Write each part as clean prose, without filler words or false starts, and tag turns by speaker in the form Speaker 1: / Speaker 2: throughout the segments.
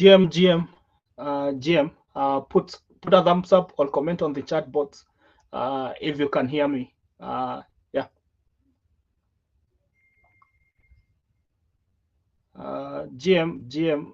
Speaker 1: GM, put a thumbs up or comment on the chat box if you can hear me. Yeah. GM.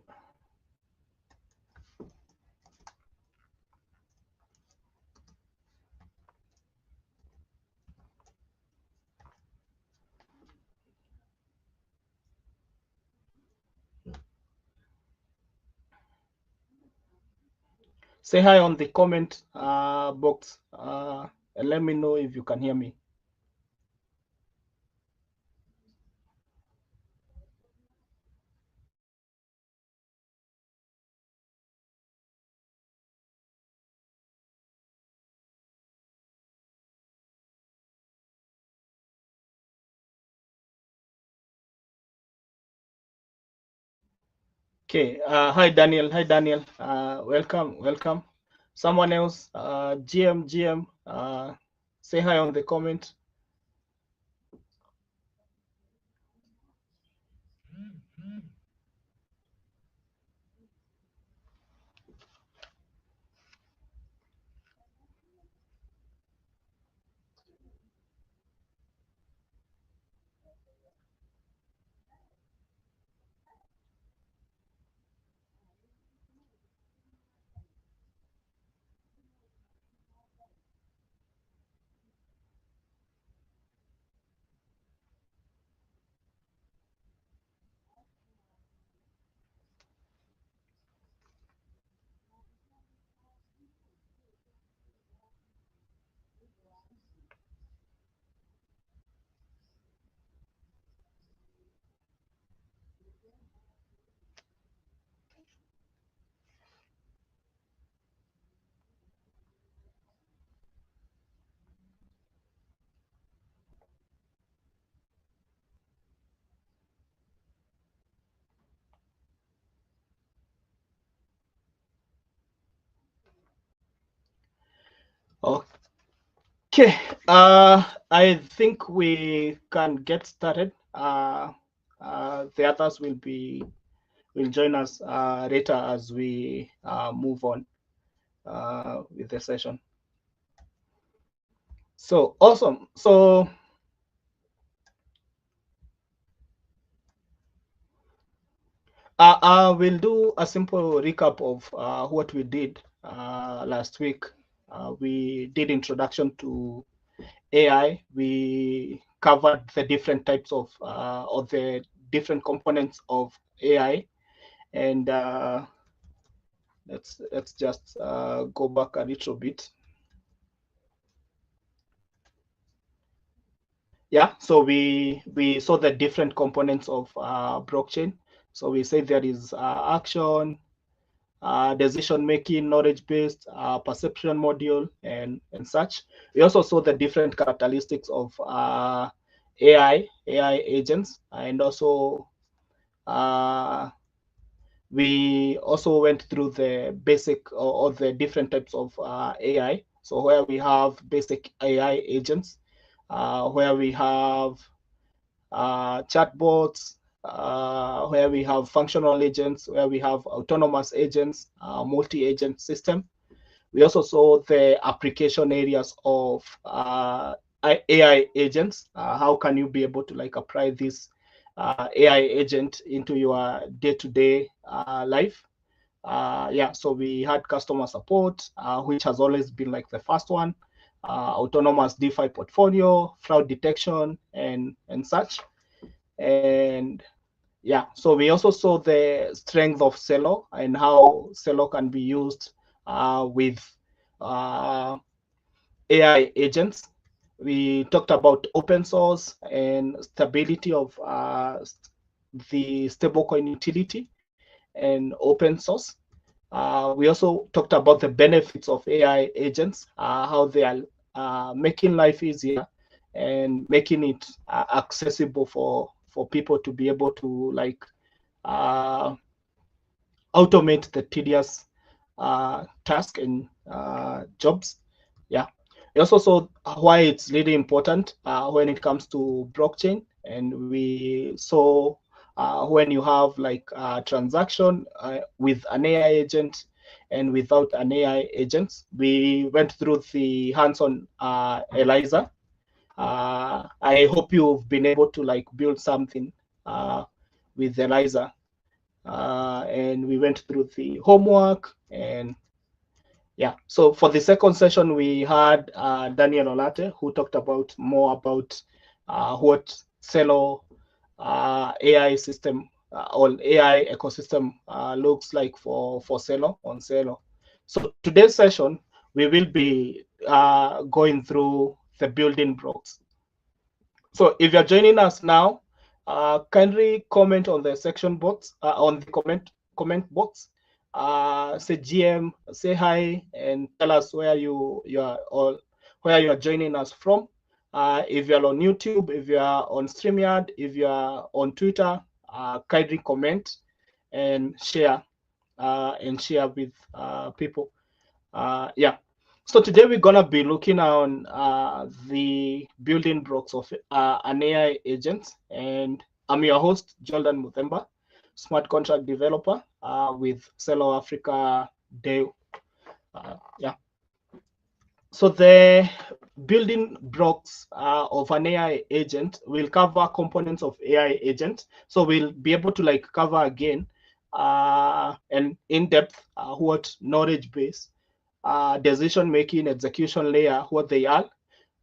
Speaker 1: Say hi on the comment box and let me know if you can hear me. Okay. Hi, Daniel. Welcome. Someone else, GM, say hi on the comment. Okay, I think we can get started. The others will join us later as we move on with the session. So awesome. So we'll do a simple recap of what we did last week. We did introduction to AI. We covered the different types of or the different components of AI, And let's just go back a little bit. Yeah, so we saw the different components of blockchain. So we say there is action, decision making, knowledge based, perception module, and such. We also saw the different characteristics of AI agents, and also we also went through the basic or the different types of AI. So where we have basic AI agents, where we have chatbots, where we have functional agents, where we have autonomous agents, multi-agent system. We also saw the application areas of AI agents. How can you be able to like apply this AI agent into your day-to-day life? Yeah, so we had customer support, which has always been like the first one, autonomous DeFi portfolio, fraud detection, and such. And yeah, so we also saw the strength of Celo and how Celo can be used with AI agents. We talked about open source and stability of the stablecoin utility and open source. We also talked about the benefits of AI agents, how they are making life easier and making it accessible for people to be able to like automate the tedious task and jobs. Yeah. We also saw why it's really important when it comes to blockchain, and we saw when you have like a transaction with an AI agent and without an AI agent. We went through the hands-on Eliza. I hope you've been able to like build something with Eliza. And we went through the homework. And yeah, so for the second session, we had Daniel Olate, who talked about more about what Celo AI system or AI ecosystem looks like for Celo on Celo. So today's session, we will be going through the building blocks. So if you're joining us now, kindly comment on the section box, on the comment box. Say GM, say hi, and tell us where you are or where you are joining us from. If you're on YouTube, if you are on StreamYard, if you are on Twitter, kindly comment and share with people. Yeah. So today we're gonna be looking on the building blocks of an AI agent, and I'm your host Jordan Muthemba, smart contract developer with Celo Africa Day. Yeah. So the building blocks of an AI agent will cover components of AI agent. So we'll be able to like cover again and in depth what knowledge base, decision making, execution layer, what they are.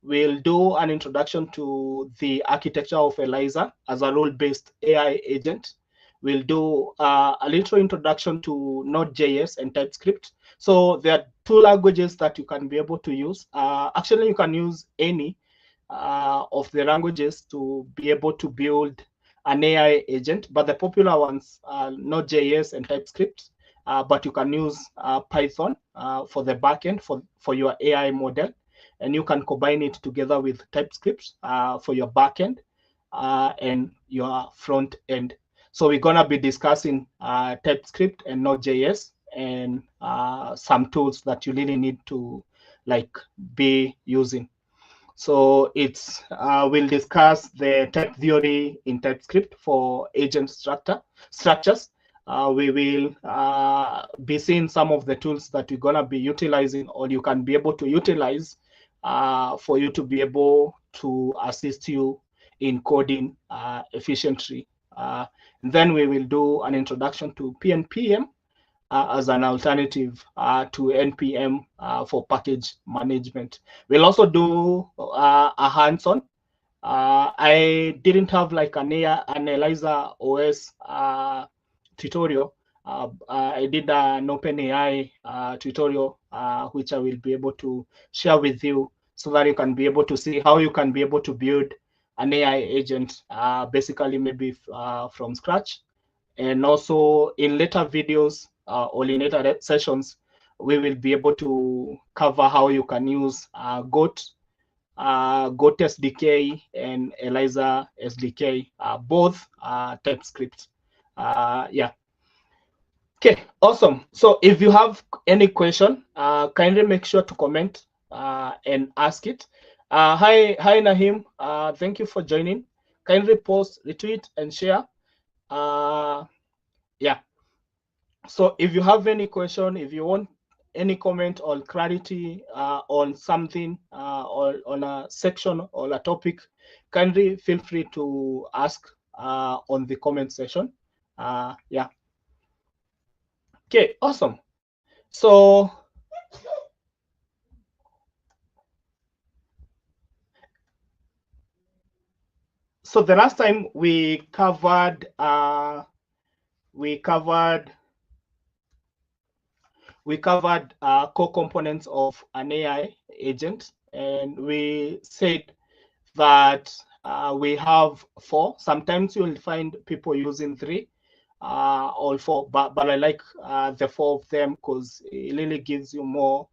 Speaker 1: We'll do an introduction to the architecture of Eliza as a role-based AI agent. We'll do a little introduction to Node.js and TypeScript. So there are two languages that you can be able to use. Actually, you can use any of the languages to be able to build an AI agent, but the popular ones are Node.js and TypeScript. But you can use Python for the backend for your AI model, and you can combine it together with TypeScript for your backend and your front end. So we're gonna be discussing TypeScript and Node.js and some tools that you really need to like be using. So it's we'll discuss the type theory in TypeScript for agent structures. We will be seeing some of the tools that we're gonna be utilizing, or you can be able to utilize for you to be able to assist you in coding efficiently. Then we will do an introduction to PNPM as an alternative to NPM for package management. We'll also do a hands-on. I didn't have like an Eliza OS tutorial, I did an OpenAI tutorial, which I will be able to share with you so that you can be able to see how you can be able to build an AI agent, basically maybe from scratch. And also in later videos or in later sessions, we will be able to cover how you can use Goat SDK and Eliza SDK, both TypeScript. Yeah. Okay, awesome. So if you have any question, kindly make sure to comment and ask it. Hi Nahim. Thank you for joining. Kindly post, retweet, and share. Yeah. So if you have any question, if you want any comment or clarity on something or on a section or a topic, kindly feel free to ask on the comment section. Yeah. Okay, awesome. So the last time we covered core components of an AI agent, and we said that we have 4. Sometimes you'll find people using 3 or 4, but I like the 4 of them because it really gives you more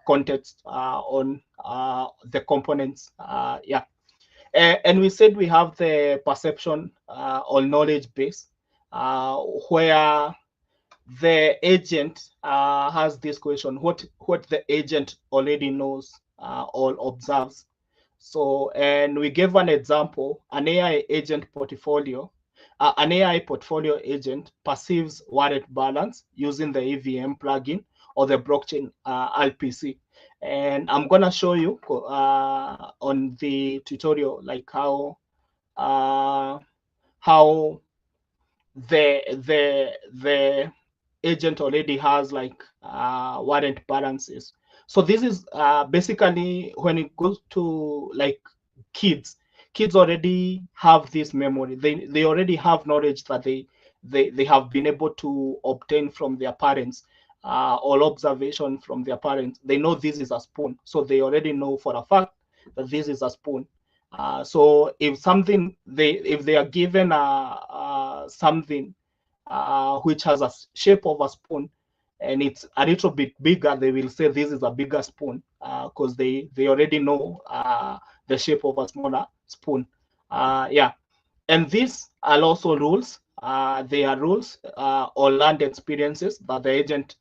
Speaker 1: context on the components. Yeah. And we said we have the perception or knowledge base, where the agent has this question: what the agent already knows or observes. So, and we gave an example: an AI agent portfolio. An AI portfolio agent perceives wallet balance using the EVM plugin or the blockchain RPC. And I'm gonna show you on the tutorial like how the agent already has like warrant balances. So this is basically when it goes to like kids already have this memory. They already have knowledge that they have been able to obtain from their parents, or observation from their parents. They know this is a spoon, so they already know for a fact that this is a spoon. So if they are given something which has a shape of a spoon and it's a little bit bigger, they will say this is a bigger spoon because they already know the shape of a smaller spoon. Yeah, and these are also rules. They are rules or learned experiences that the agent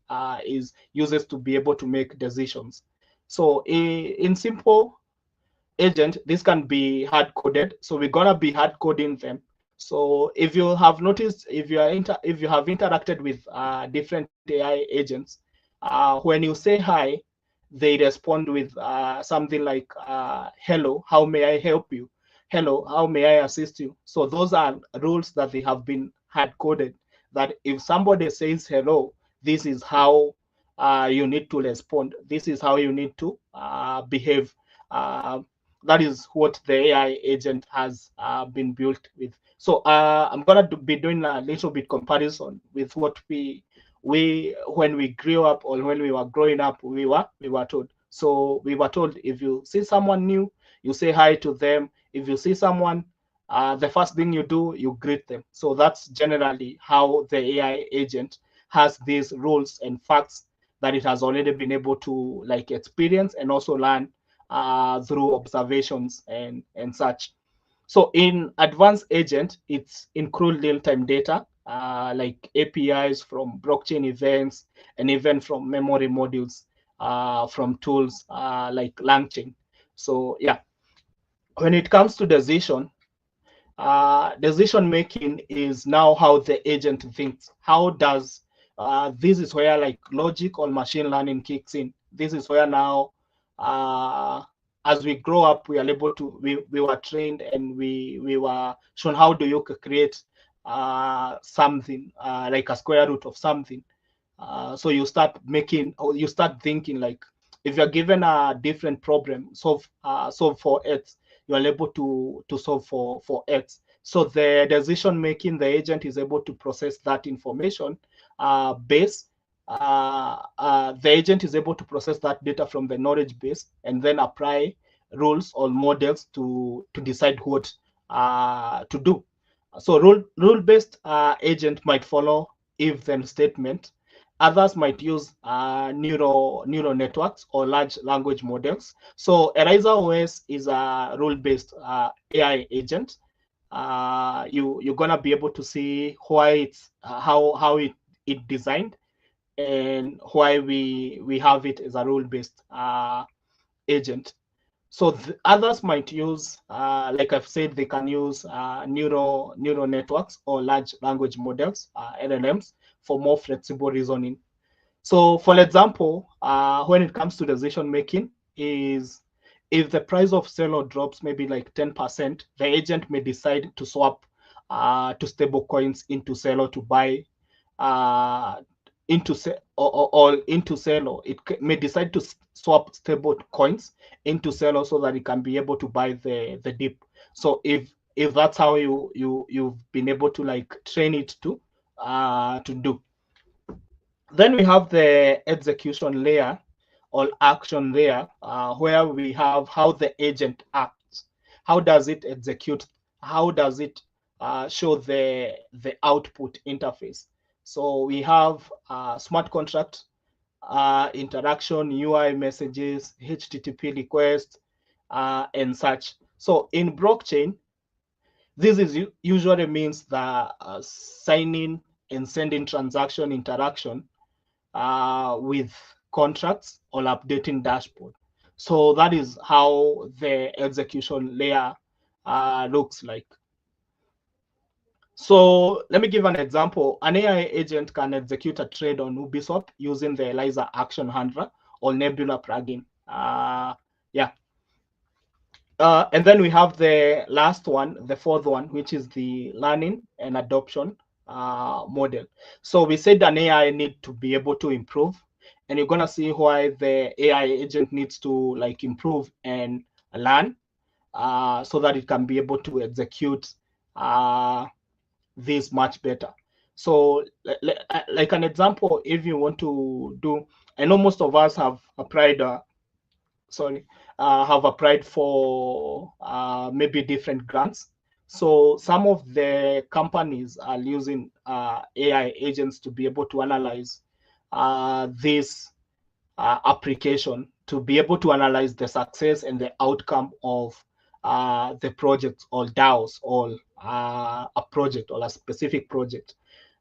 Speaker 1: uses to be able to make decisions. So in simple agent, this can be hard coded. So we're gonna be hard coding them. So if you have noticed, if you have interacted with different AI agents, when you say hi, they respond with something like hello, how may I help you? Hello, how may I assist you? So those are rules that they have been hard coded, that if somebody says hello, this is how you need to respond. This is how you need to behave. That is what the AI agent has been built with. So I'm gonna be doing a little bit comparison with what we when we grew up or when we were growing up, we were told. So we were told if you see someone new, you say hi to them. If you see someone, the first thing you do, you greet them. So that's generally how the AI agent has these rules and facts that it has already been able to like experience and also learn through observations and such. So in advanced agent, it's include real-time data like APIs from blockchain events and even from memory modules from tools like LangChain. So yeah, when it comes to decision making is now how the agent thinks. How does this is where like logic or machine learning kicks in. This is where now as we grow up, we are able to we were trained and we were shown how do you create something like a square root of something. So you start making, or you start thinking like, if you're given a different problem, solve for X, you are able to solve for X. So the decision making, the agent is able to process that information base. The agent is able to process that data from the knowledge base and then apply rules or models to decide what to do. So rule-based agent might follow if-then statement. Others might use neural networks or large language models. So Eliza OS is a rule-based AI agent. You're gonna be able to see why it's how it designed and why we have it as a rule-based agent. So others might use, like I've said, they can use neural networks or large language models, LLMs, for more flexible reasoning. So, for example, when it comes to decision making, is if the price of Celo drops maybe like 10%, the agent may decide to swap to stable coins into Celo to buy into or into Celo. It may decide to swap stable coins into Celo so that it can be able to buy the dip. So if that's how you've been able to like train it to do. Then we have the execution layer or action layer, where we have how the agent acts. How does it execute? How does it show the output interface? So we have smart contract interaction, UI messages, HTTP requests, and such. So in blockchain, this is usually means the signing and sending transaction interaction with contracts or updating dashboard. So that is how the execution layer looks like. So let me give an example. An AI agent can execute a trade on Ubisoft using the Eliza action handler or Nebula plugin. Yeah. And then we have the last one, the fourth one, which is the learning and adoption model. So we said an AI need to be able to improve, and you're gonna see why the AI agent needs to like improve and learn so that it can be able to execute this much better. So like an example, if you want to do, I know most of us have applied have applied for maybe different grants. So some of the companies are using AI agents to be able to analyze this application, to be able to analyze the success and the outcome of the project or DAOs or a project or a specific project.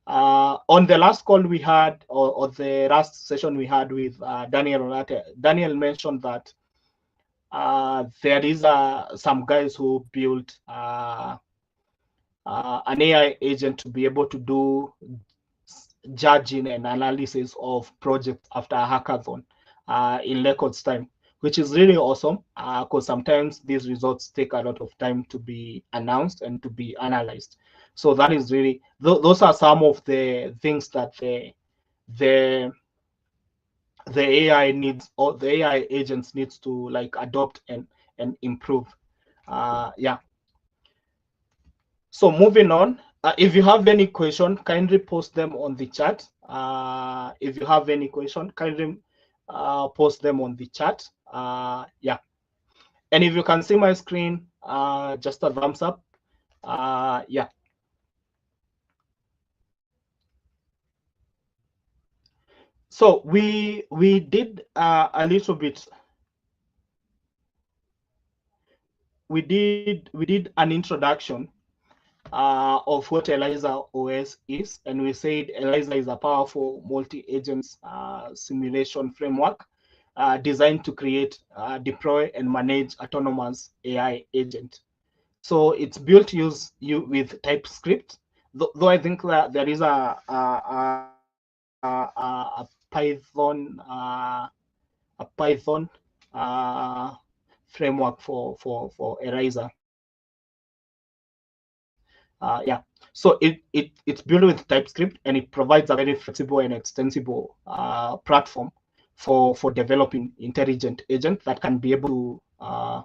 Speaker 1: On the last call we had, or the last session we had with Daniel, Daniel mentioned that there is some guys who built an AI agent to be able to do judging and analysis of projects after a hackathon in records time, which is really awesome because sometimes these results take a lot of time to be announced and to be analyzed. So that is really, those are some of the things that the AI needs, or the AI agents needs to like adopt and improve. Yeah. So moving on, if you have any question, kindly post them on the chat. If you have any question, kindly post them on the chat. Yeah. And if you can see my screen, just a thumbs up. Yeah. So we did a little bit. We did an introduction of what Eliza OS is, and we said Eliza is a powerful multi-agents simulation framework designed to create, deploy, and manage autonomous AI agent. So it's built with TypeScript, though I think that there is a Python framework for Eliza. Yeah, so it's built with TypeScript, and it provides a very flexible and extensible platform for developing intelligent agents that can be able to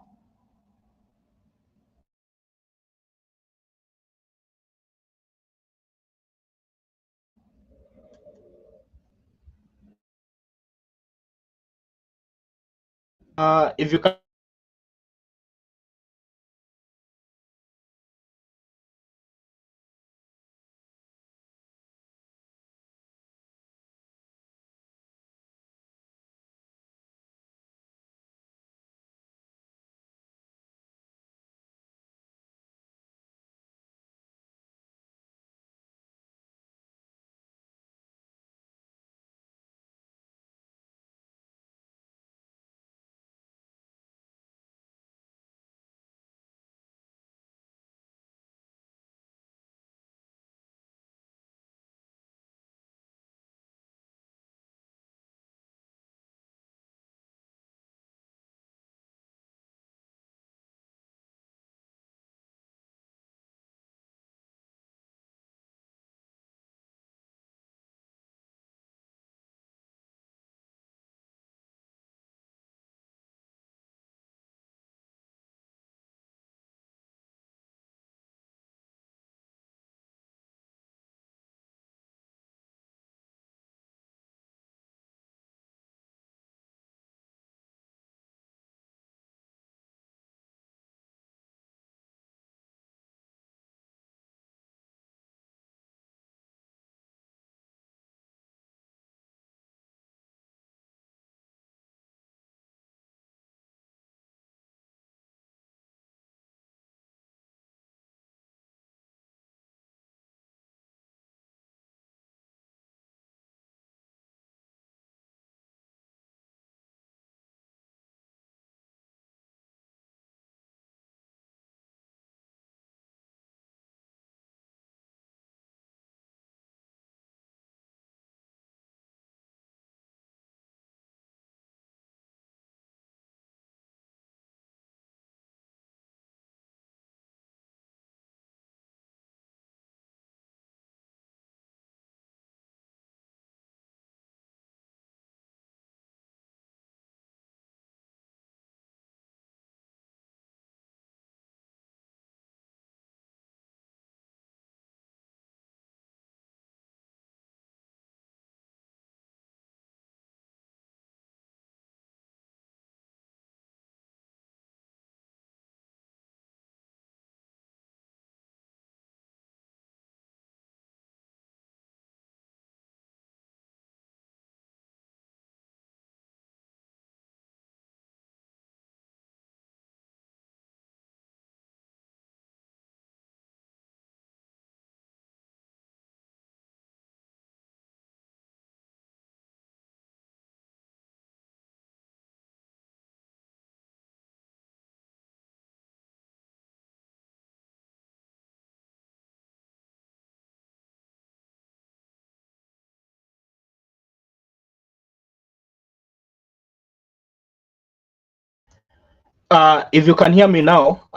Speaker 1: If you can hear me now,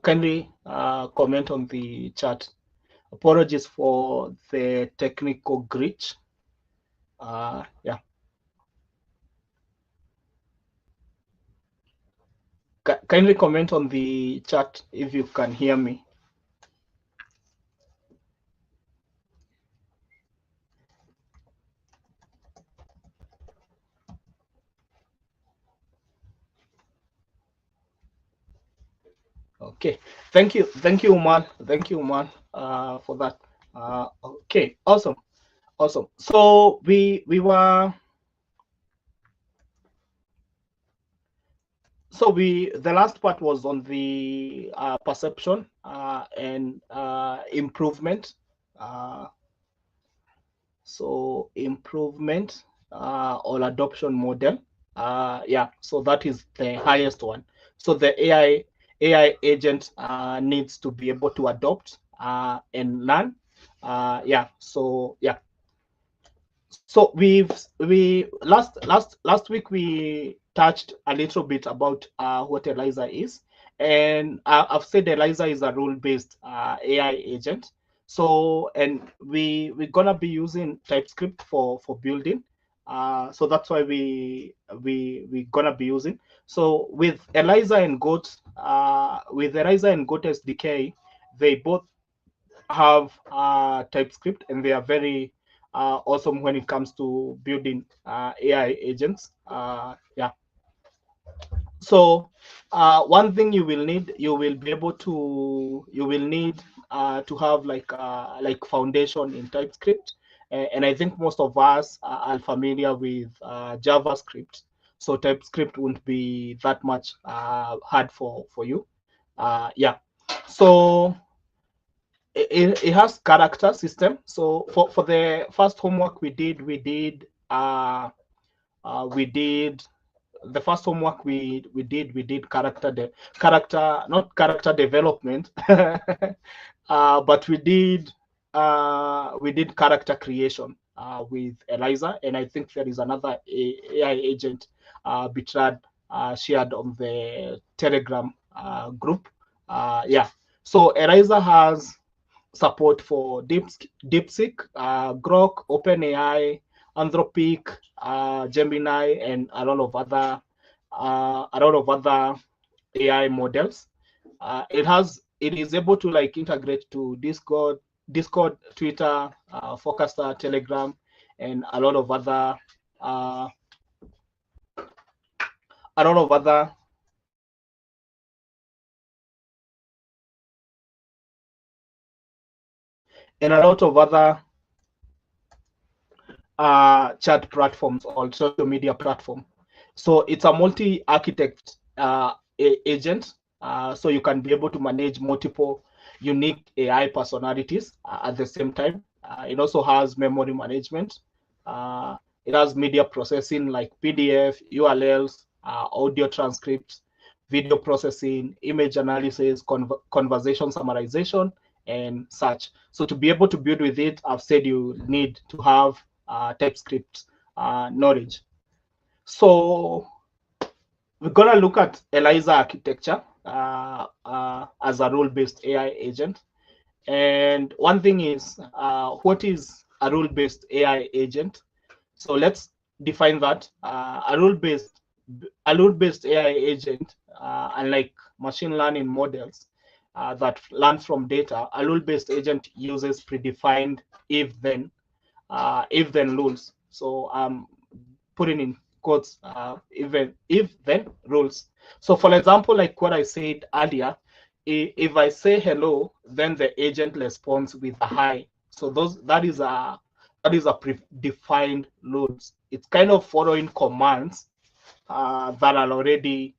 Speaker 1: kindly comment on the chat. Apologies for the technical glitch. Yeah. Kindly comment on the chat if you can hear me. Okay. Thank you, Umar. Thank you, Umar, for that. Okay. Awesome. Awesome. So we were. So the last part was on the perception and improvement. So improvement or adoption model. Yeah, so that is the highest one. So the AI agent needs to be able to adopt and learn. Yeah, so yeah. So we last week we touched a little bit about what Eliza is, and I've said Eliza is a rule-based AI agent. So and we're gonna be using TypeScript for building. So that's why we gonna be using. So with Eliza and Goat, SDK, they both have TypeScript, and they are very awesome when it comes to building AI agents. Yeah. So one thing you will need to have like foundation in TypeScript, and I think most of us are familiar with JavaScript, so TypeScript won't be that much hard for you. Yeah, so it has character system. So for the first homework we did the first homework we did character, not character development, but we did character creation with Eliza, and I think there is another AI agent Bitrad shared on the Telegram group. Yeah, so Eliza has support for DeepSeek, Grok, OpenAI, Anthropic, Gemini, and a lot of other AI models. It is able to like integrate to Discord, Twitter, Forecaster, Telegram, and a lot of other uh, a lot of other and a lot of other chat platforms or social media platform. So it's a multi-architect agent. So you can be able to manage multiple unique AI personalities at the same time. It also has memory management. Uh, it has media processing like PDF, URLs, audio transcripts, video processing, image analysis, conversation summarization, and such. So to be able to build with it, I've said you need to have TypeScript knowledge. So we're gonna look at Eliza architecture as a rule-based AI agent. And one thing is, what is a rule-based AI agent? So let's define that. A rule-based AI agent, unlike machine learning models that learn from data, a rule-based agent uses predefined if-then rules. So putting in quotes, if-then rules. So for example, like what I said earlier, if I say hello, then the agent responds with a hi. So that is a predefined rules. It's kind of following commands that are already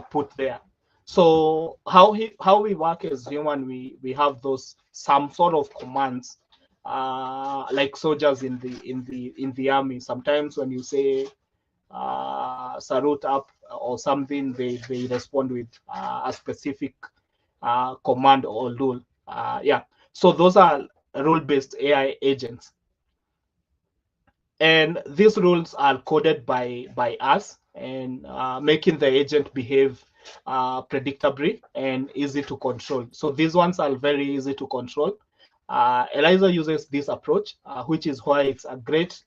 Speaker 1: put there. So how we work as human, we have those some sort of commands, like soldiers in the army. Sometimes when you say salute up or something, they respond with a specific command or rule. Yeah, so those are rule-based AI agents, and these rules are coded by us, and making the agent behave predictably and easy to control. So these ones are very easy to control. Eliza uses this approach, which is why it's a great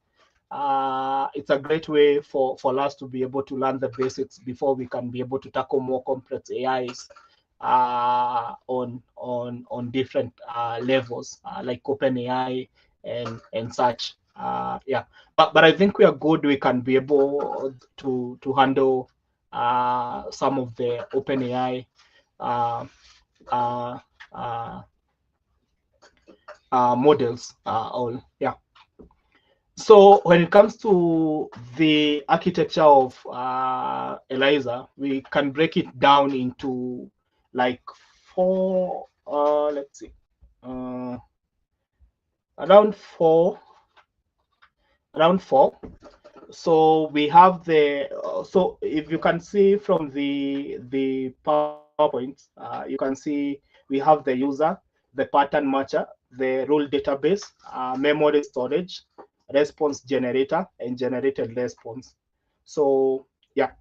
Speaker 1: way for us to be able to learn the basics before we can be able to tackle more complex AIs on different levels, like OpenAI and such. Yeah, but I think we are good. We can be able to handle some of the OpenAI uh, uh, models. All yeah. So when it comes to the architecture of Eliza, we can break it down into like four. Let's see, around four. So we have the so if you can see from the PowerPoint, you can see we have the user, the pattern matcher, the rule database, memory storage, response generator, and generated response. So yeah,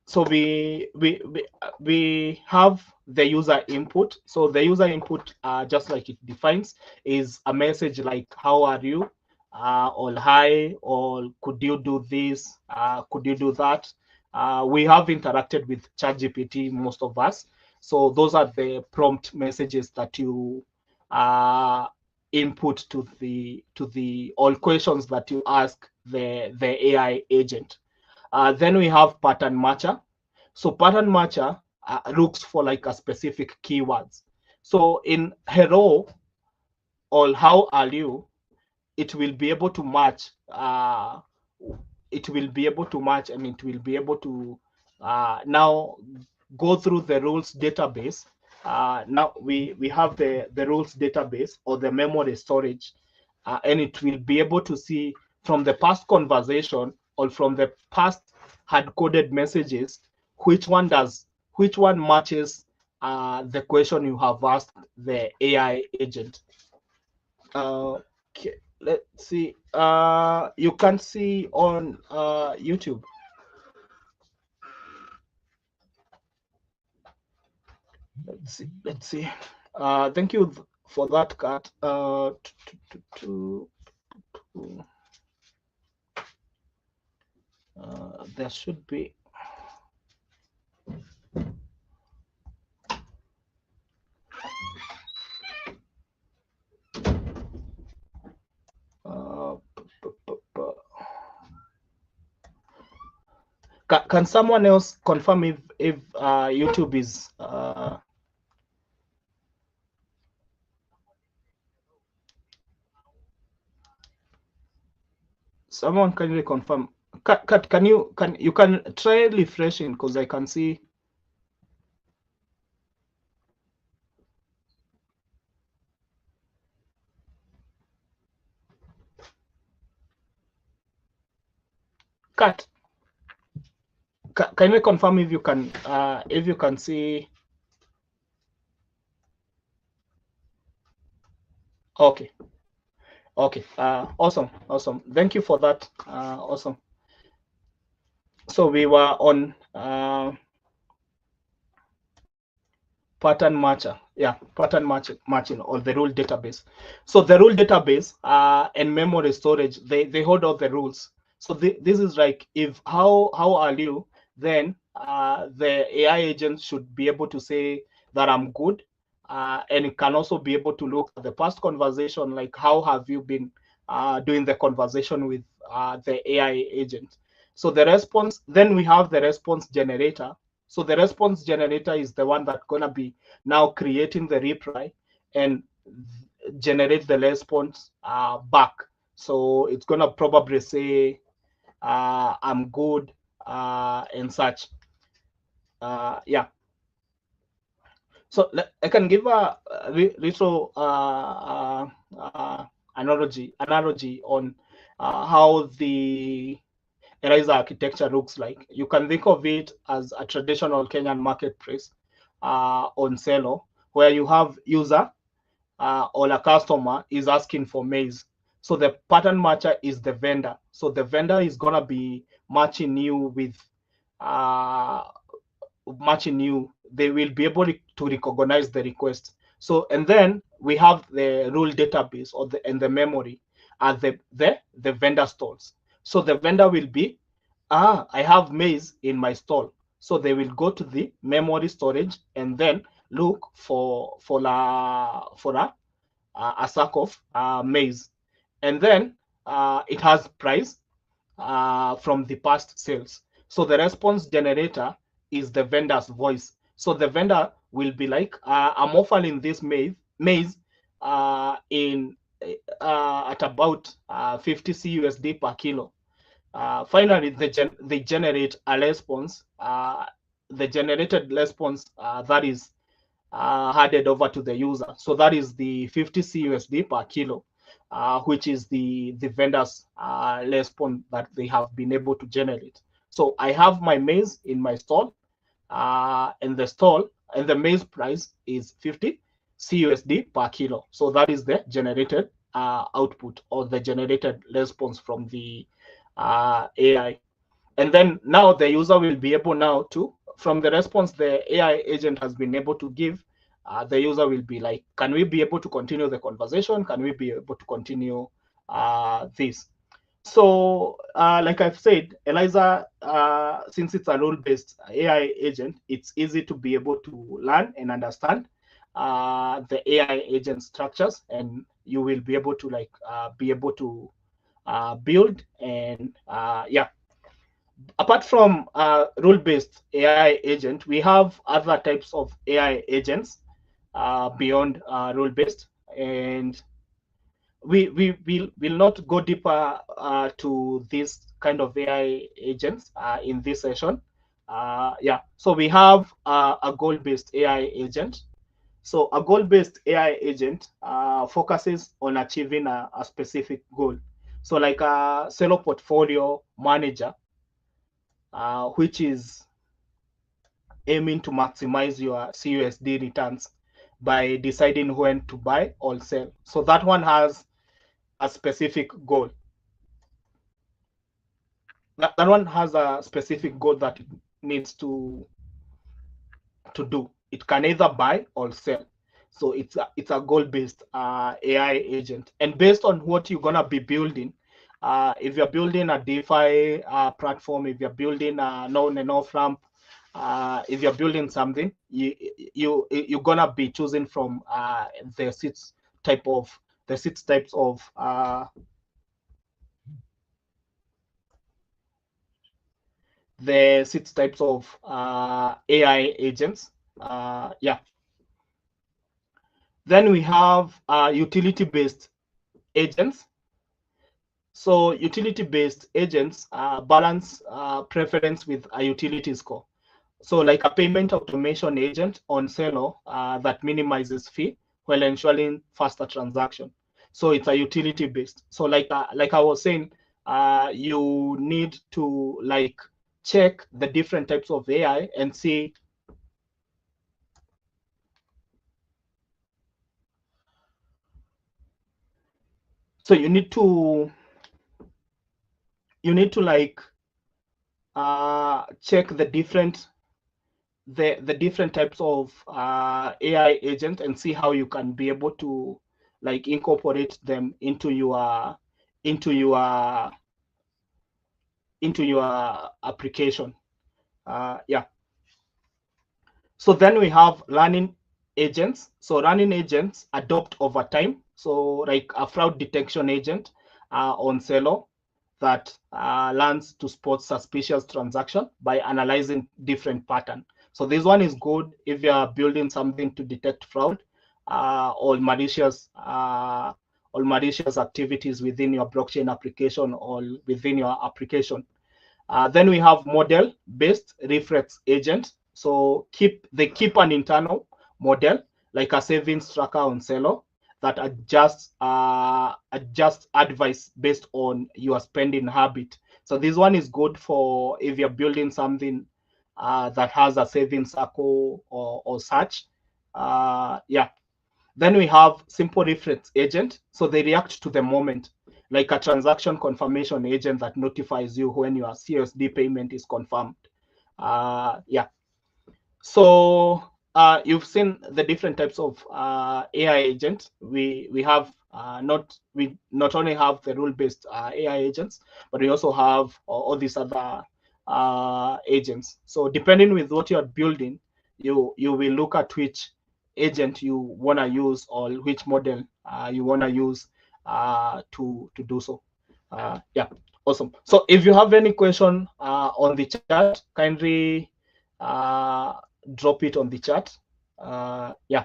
Speaker 1: so we have the user input. So the user input, just like it defines, is a message like how are you, or hi, or could you do this, could you do that. We have interacted with ChatGPT, most of us, so those are the prompt messages that you input to the all questions that you ask the AI agent. Then we have pattern matcher. So pattern matcher looks for like a specific keywords. So in hello or how are you, it will be able to match. It will be able to match, and it will be able to now go through the rules database. Now we have the rules database or the memory storage, and it will be able to see from the past conversation or from the past hard coded messages which one matches the question you have asked the AI agent. Okay, let's see. You can see on YouTube. Let's see. Thank you for that, Kat. There should be. Can someone else confirm if YouTube is someone kindly confirm? Kat, can you try refreshing, because I can see. Kat, can you confirm if you can see? Okay. Okay. Awesome. Thank you for that. Awesome. So we were on pattern matcher. Yeah, pattern matching or the rule database. So the rule database and memory storage, they hold all the rules. So this is like, if how are you, then the AI agent should be able to say that I'm good, and it can also be able to look at the past conversation, like how have you been doing the conversation with the AI agent. So the response, then we have the response generator. So the response generator is the one that's gonna be now creating the reply and generate the response back. So it's gonna probably say, I'm good, and such. Yeah. So I can give a little analogy on how the Eliza architecture looks like. You can think of it as a traditional Kenyan marketplace on Celo, where you have user or a customer is asking for maize. So the pattern matcher is the vendor. So the vendor is gonna be matching you with they will be able to recognize the request. So, and then we have the rule database or the memory at the vendor stalls. So the vendor will be, I have maize in my stall. So they will go to the memory storage and then look for a sack of maize, and then it has price from the past sales. So the response generator is the vendor's voice. So the vendor will be like, I'm offering this maize in at about 50 CUSD per kilo. Finally, they generate a response. The generated response that is handed over to the user. So that is the 50 CUSD per kilo, which is the vendor's response that they have been able to generate. So I have my maize in my stall, and the maize price is 50 CUSD per kilo. So that is the generated output or the generated response from the AI. And then now the user will be able now to, from the response the AI agent has been able to give, the user will be like, can we be able to continue the conversation? Can we be able to continue this? So like I've said, Eliza, since it's a rule-based AI agent, it's easy to be able to learn and understand the AI agent structures, and you will be able to build and yeah. Apart from rule-based AI agent, we have other types of AI agents beyond rule-based, and we will not go deeper to this kind of AI agents in this session. Yeah, so we have a goal-based AI agent. So a goal-based AI agent focuses on achieving a specific goal. So like a Celo portfolio manager, which is aiming to maximize your CUSD returns by deciding when to buy or sell. So that one has a specific goal. That one has a specific goal that it needs to do. It can either buy or sell. So it's a goal-based AI agent, and based on what you're gonna be building. If you're building a DeFi platform, if you're building a on and off ramp, if you're building something, you're gonna be choosing from the six types of AI agents. Yeah. Then we have utility-based agents. So utility-based agents balance preference with a utility score. So like a payment automation agent on Celo that minimizes fee while ensuring faster transaction. So it's a utility-based. So like I was saying, you need to like check the different types of AI and see. So you need to like check the different types of AI agent and see how you can be able to like incorporate them into your application. Yeah. So then we have learning agents. So learning agents adopt over time. So like a fraud detection agent on Celo that learns to spot suspicious transaction by analyzing different pattern. So this one is good if you are building something to detect fraud or malicious activities within your blockchain application or within your application. Then we have model-based reference agent. So they keep an internal model like a savings tracker on Celo that adjusts advice based on your spending habit. So this one is good for if you're building something that has a savings circle or such. Yeah. Then we have simple reference agent. So they react to the moment, like a transaction confirmation agent that notifies you when your CSD payment is confirmed. Yeah. So you've seen the different types of AI agent. We not only have the rule-based AI agents, but we also have all these other agents. So depending with what you're building, you will look at which agent you want to use or which model you want to use to do so. Yeah, awesome. So if you have any question on the chat, kindly drop it on the chat. Yeah.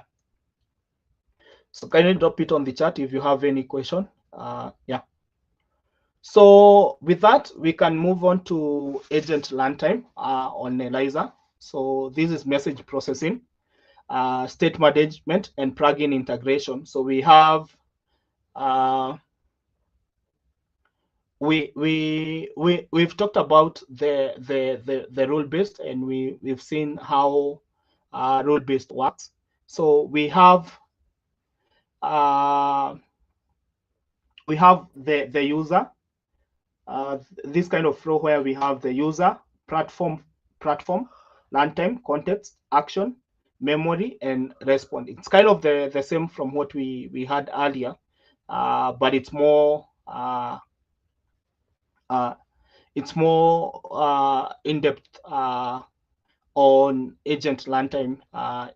Speaker 1: So kindly drop it on the chat if you have any question. Yeah. So with that, we can move on to agent learn time on Eliza. So this is message processing, state management, and plugin integration. So we have we've talked about the rule based, and we've seen how rule based works. So we have the user, this kind of flow where we have the user, platform, runtime, context, action, memory, and response. It's kind of the same from what we had earlier, but it's more in-depth on agent runtime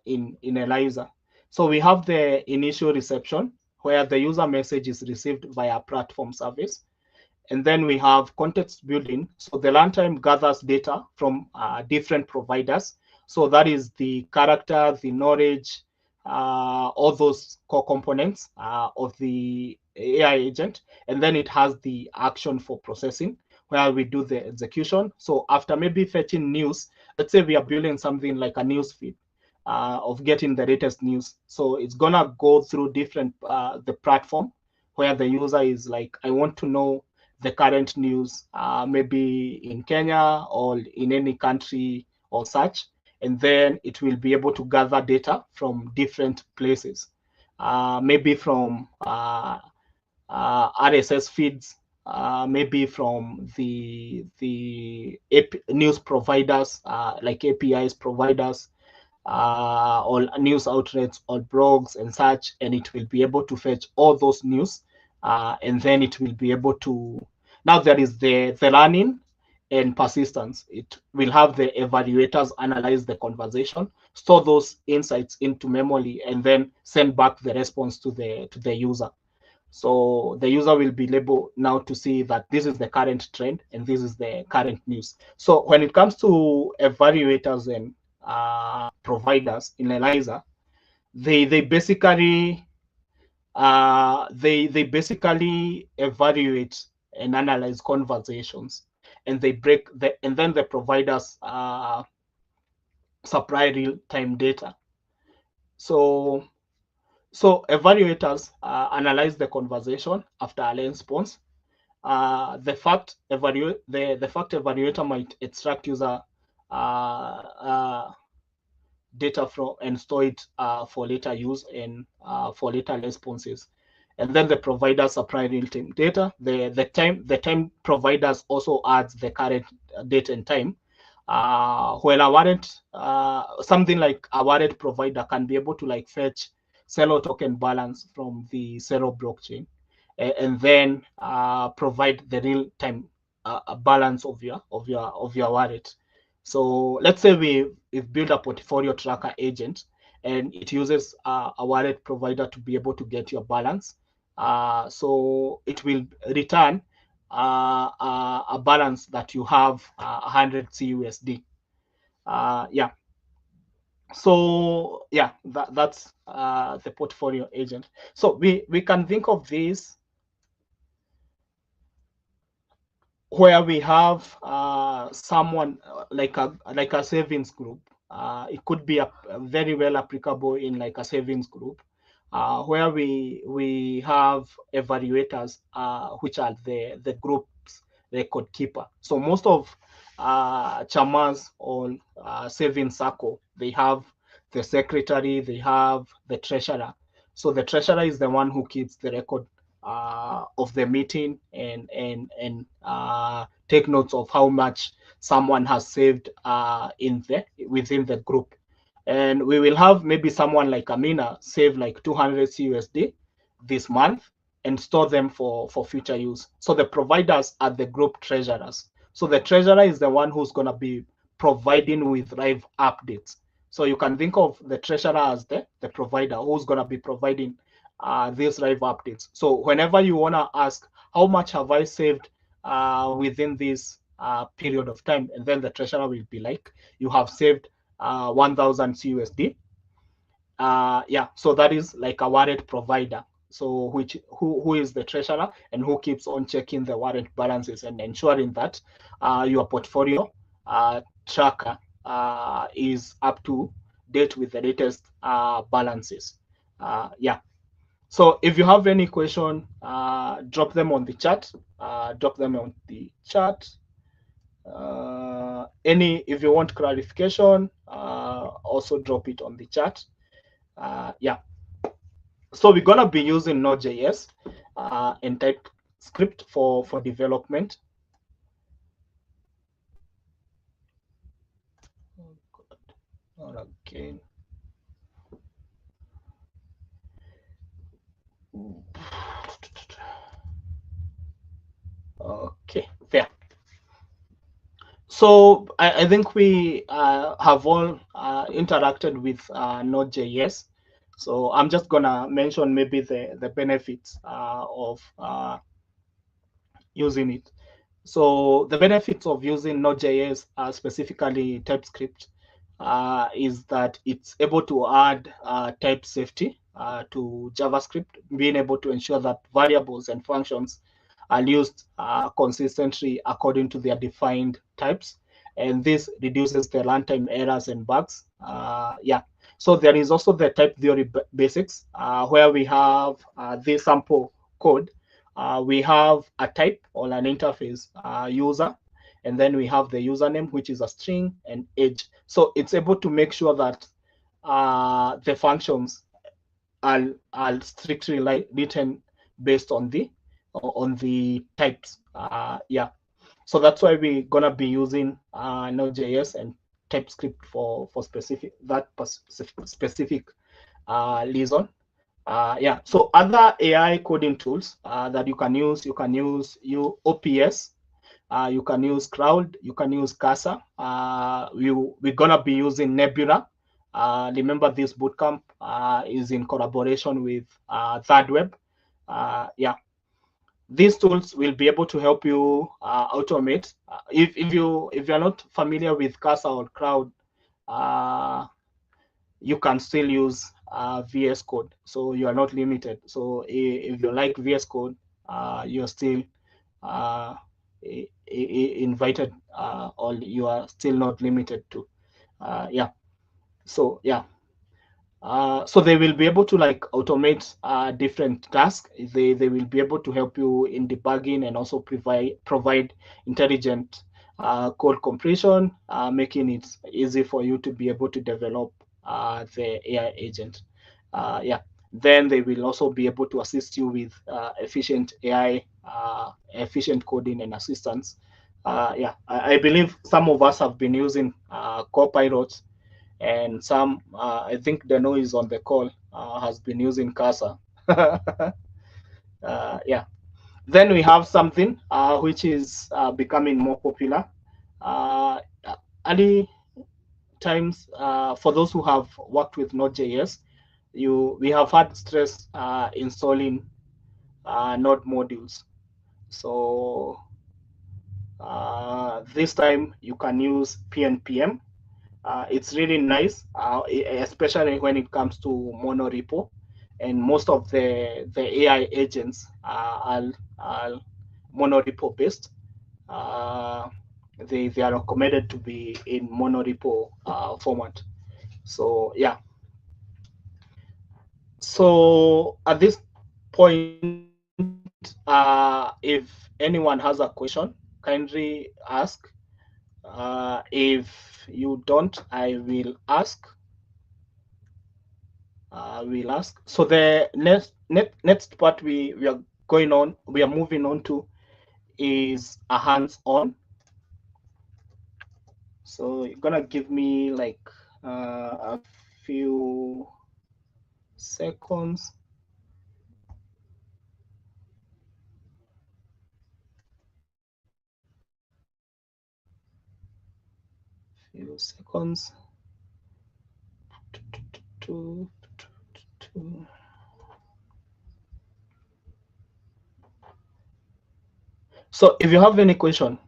Speaker 1: in Eliza. So we have the initial reception where the user message is received via platform service, And then we have context building. So the runtime gathers data from different providers. So that is the character, the knowledge, all those core components of the AI agent. And then it has the action for processing, where we do the execution. So after maybe fetching news, let's say we are building something like a news feed of getting the latest news. So it's gonna go through different the platform where the user is like, I want to know the current news, maybe in Kenya or in any country or such. And then it will be able to gather data from different places, maybe from RSS feeds, maybe from the news providers, like APIs providers, or news outlets or blogs and such, and it will be able to fetch all those news, and then it will be able to, now there is the learning and persistence. It will have the evaluators analyze the conversation, store those insights into memory, and then send back the response to the user. So the user will be able now to see that this is the current trend and this is the current news. So when it comes to evaluators and providers in Eliza, they basically they basically evaluate and analyze conversations, and they break the, and then the providers supply real-time data. So evaluators analyze the conversation after a response. The fact evaluator might extract user data from and store it for later use and for later responses. And then the providers supply real-time data. The time providers also adds the current date and time. When a warrant, something like a warrant provider can be able to like fetch Celo token balance from the Celo blockchain, and then provide the real-time balance of your wallet. So let's say we've built a portfolio tracker agent, and it uses a wallet provider to be able to get your balance. So it will return a balance that you have 100 CUSD. Yeah. So yeah, that's the portfolio agent. So we can think of this where we have someone like a savings group. It could be a very well applicable in like a savings group, where we have evaluators, which are the group's record keeper. So most of chamas or savings circle, they have the secretary, they have the treasurer. So the treasurer is the one who keeps the record of the meeting and take notes of how much someone has saved within the group. And we will have maybe someone like Amina save like 200 CUSD this month and store them for future use. So the providers are the group treasurers. So the treasurer is the one who's going to be providing with live updates. So you can think of the treasurer as the provider who's going to be providing these live updates. So whenever you want to ask, how much have I saved within this period of time? And then the treasurer will be like, you have saved 1,000 CUSD. Yeah, so that is like a wallet provider. So who is the treasurer and who keeps on checking the wallet balances and ensuring that your portfolio tracker is up to date with the latest balances. Yeah. So if you have any question, drop them on the chat. If you want clarification, also drop it on the chat. Yeah. So we're gonna be using Node.js and TypeScript for development. Oh God, not again. Okay, there. So I think we have all interacted with Node.js. So I'm just gonna mention maybe the benefits of using it. So the benefits of using Node.js, specifically TypeScript, is that it's able to add type safety to JavaScript, being able to ensure that variables and functions are used consistently according to their defined types. And this reduces the runtime errors and bugs. Yeah. So there is also the type theory basics, where we have the sample code. We have a type or an interface user, and then we have the username, which is a string, and age. So it's able to make sure that the functions are strictly written based on the types. Yeah. So that's why we're gonna be using Node.js and TypeScript for specific reason. Yeah. So other AI coding tools that you can use, OPS. You can use Crowd, you can use Casa. We're gonna be using Nebula. Remember, this bootcamp is in collaboration with Third Web. Yeah, these tools will be able to help you automate. If you're not familiar with Casa or Crowd, you can still use VS Code, so you are not limited. So if you like VS Code, you're still uh, invited, or you are still not limited to. Yeah. So yeah. So they will be able to like automate different tasks. They will be able to help you in debugging and also provide intelligent code completion, making it easy for you to be able to develop the AI agent. Yeah. Then they will also be able to assist you with efficient AI, efficient coding and assistance. Yeah, I believe some of us have been using Copilot, and some, I think the noise on the call has been using Casa. Yeah. Then we have something which is becoming more popular. Uh, Early times, for those who have worked with Node.js, we have had stress installing Node modules. So this time you can use PNPM. It's really nice, especially when it comes to monorepo, and most of the AI agents are monorepo based. They are recommended to be in monorepo format. So yeah. So at this point, if anyone has a question, kindly ask. If you don't, I will ask. So the next part we are moving on to is a hands-on. So you're gonna give me like a few seconds. Few seconds. So if you have any question,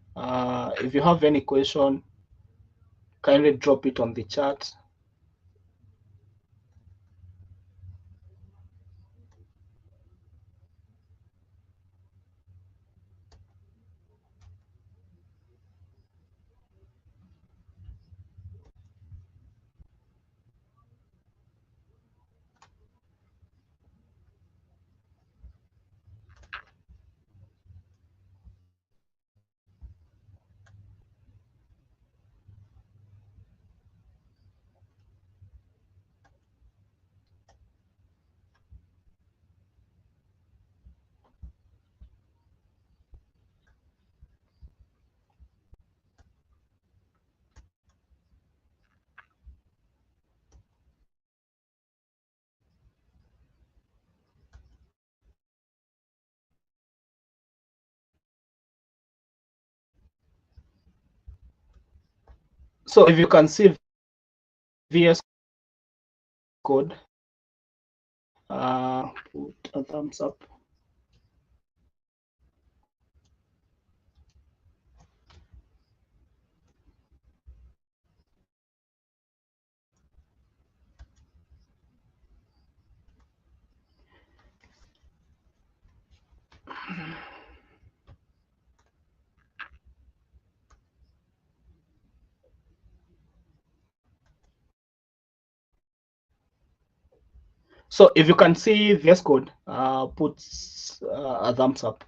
Speaker 1: kindly drop it on the chat. So if you can see VS Code, put a thumbs up. So if you can see VS Code, put a thumbs up.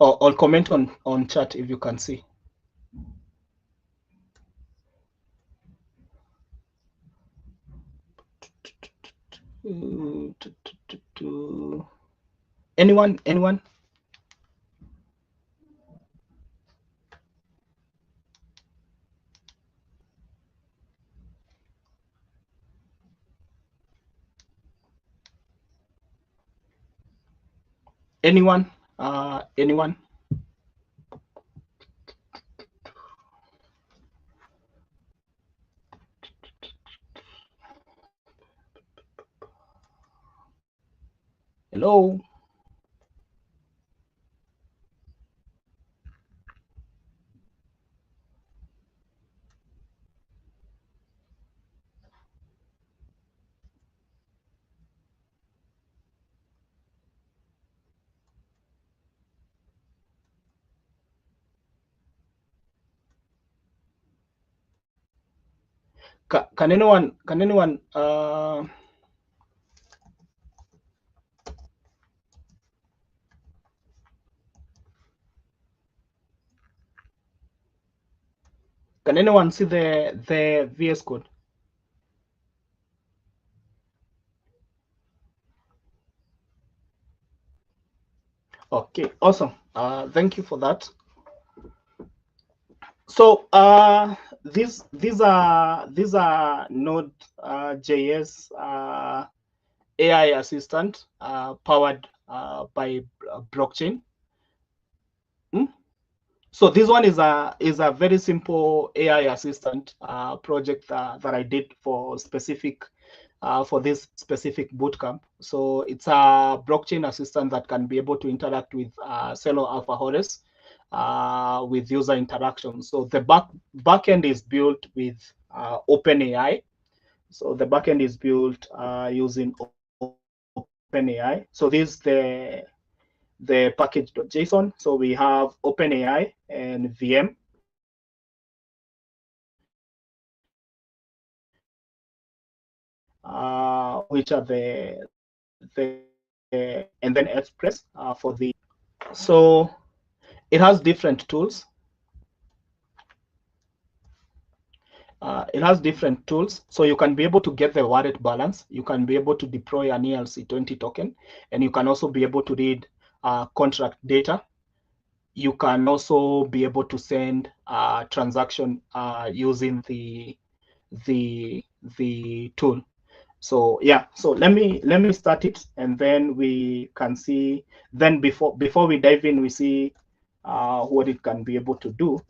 Speaker 1: Or comment on chat if you can see. Anyone? Anyone? Anyone? Hello? Can anyone can anyone see the VS Code? Okay, awesome. Thank you for that. So these are Node JS AI assistant powered by blockchain. So this one is a very simple AI assistant project that I did for this specific bootcamp. So it's a blockchain assistant that can be able to interact with Celo Alpha Horus with user interaction. So the backend is built with OpenAI. So the backend is built using OpenAI. So this is the package.json. So we have OpenAI and VM. Which are and then Express for the. So it has different tools. So you can be able to get the wallet balance. You can be able to deploy an ERC20 token, and you can also be able to read contract data. You can also be able to send transaction using the tool. So yeah, so let me start it, and then we can see. Then before we dive in, we see what it can be able to do,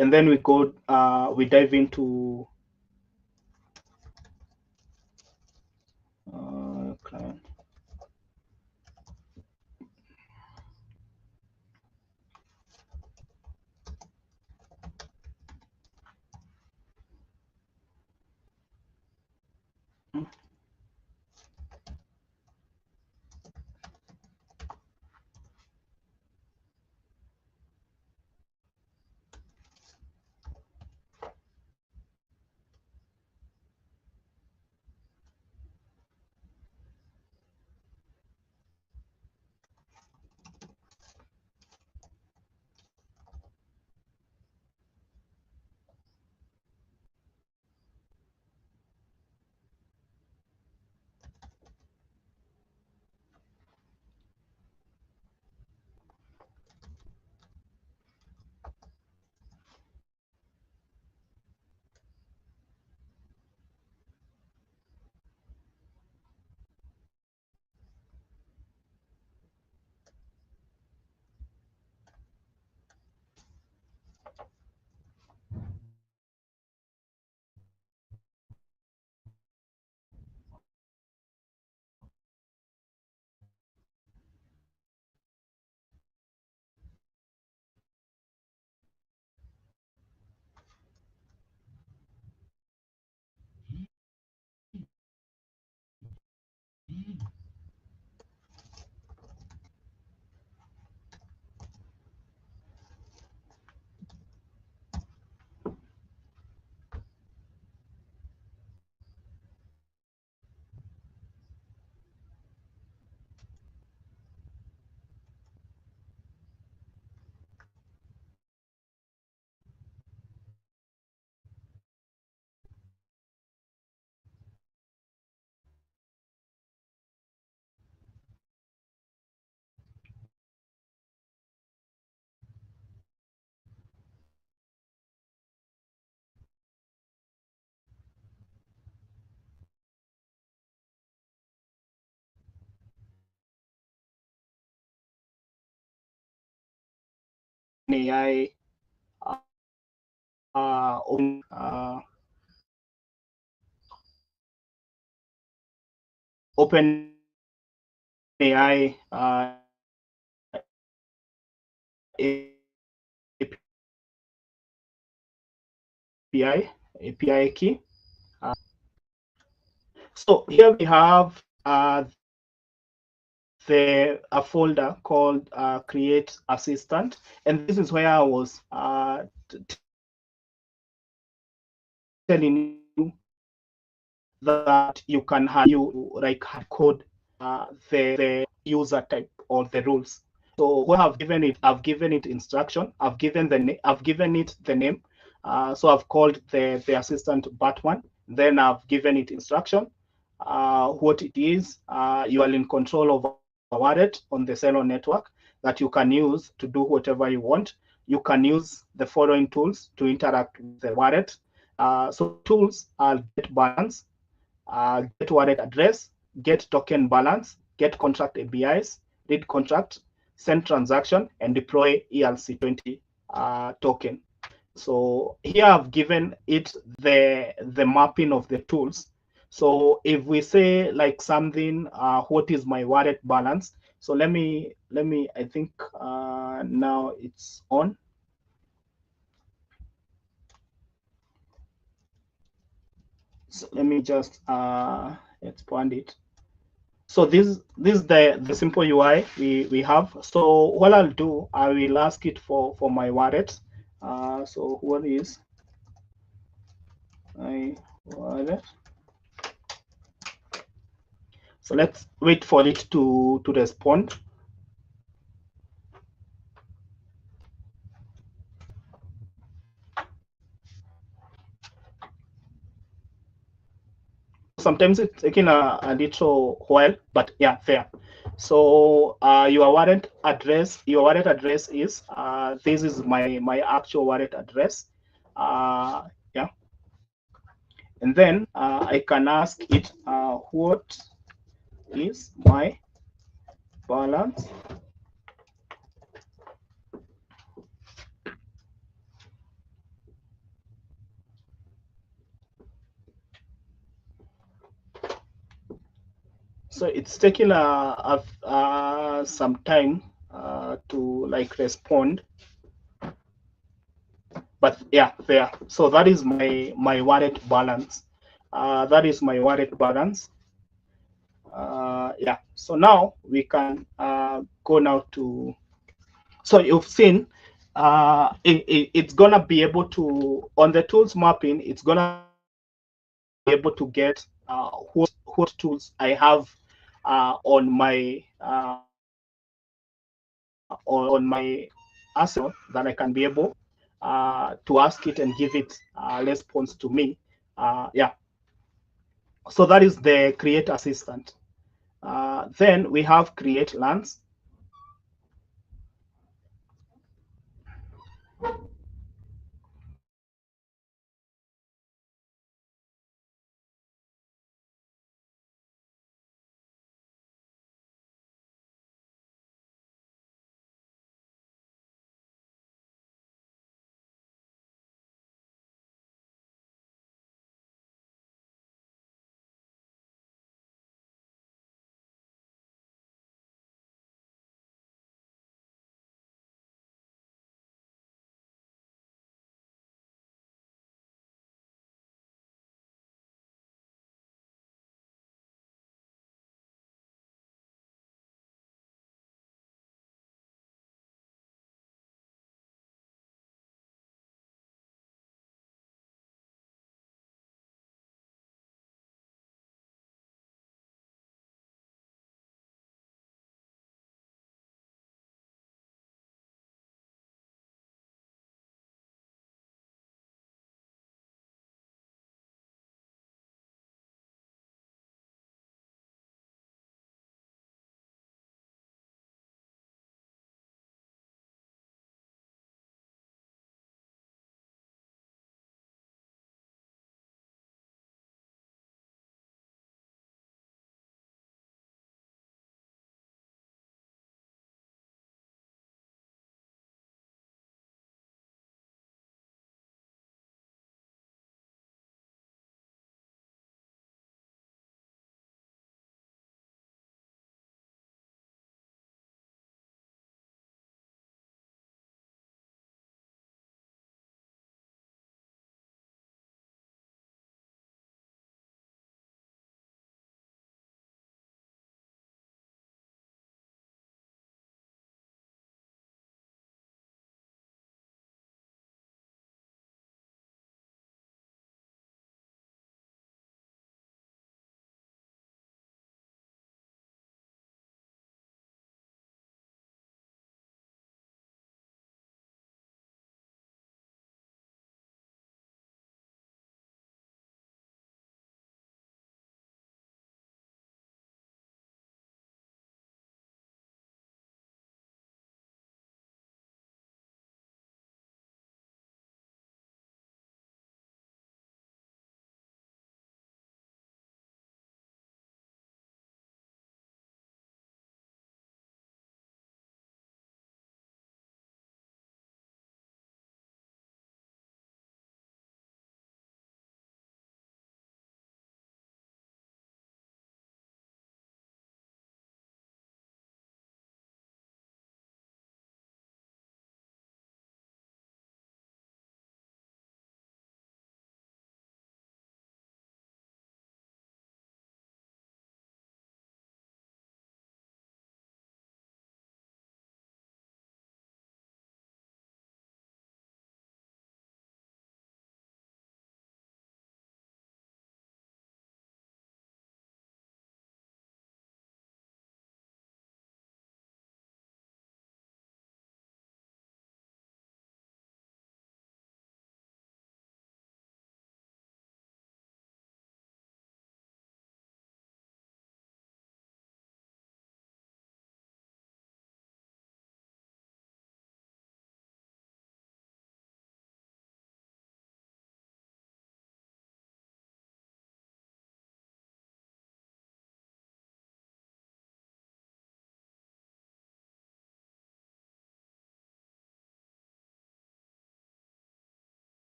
Speaker 1: and then we dive into client. OpenAI, OpenAI API key. So here we have a folder called Create Assistant, and this is where I was telling you that you can have you like hard code the user type or the rules. So what I've given it instruction. I've given it the name. So I've called the assistant Bat1. Then I've given it instruction. What it is, you are in control of a wallet on the Celo network that you can use to do whatever you want. You can use the following tools to interact with the wallet. So tools are get balance, get wallet address, get token balance, get contract APIs, read contract, send transaction, and deploy ERC20 token. So here I've given it the mapping of the tools. So if we say like something, what is my wallet balance? So let me, I think now it's on. So let me just expand it. So this is the simple UI we have. So what I'll do, I will ask it for my wallet. So what is my wallet? So let's wait for it to respond. Sometimes it's taking a little while, but yeah, there. So your wallet address is this is my actual wallet address. Yeah, and then I can ask it what is my balance. So it's taking some time to like respond, but yeah, there. So that is my wallet balance. That is my wallet balance. Yeah. So now we can go now to. So you've seen it's gonna be able to on the tools mapping. It's gonna be able to get what tools I have on my arsenal that I can be able to ask it and give it a response to me. Yeah. So that is the create assistant. Then we have create lands.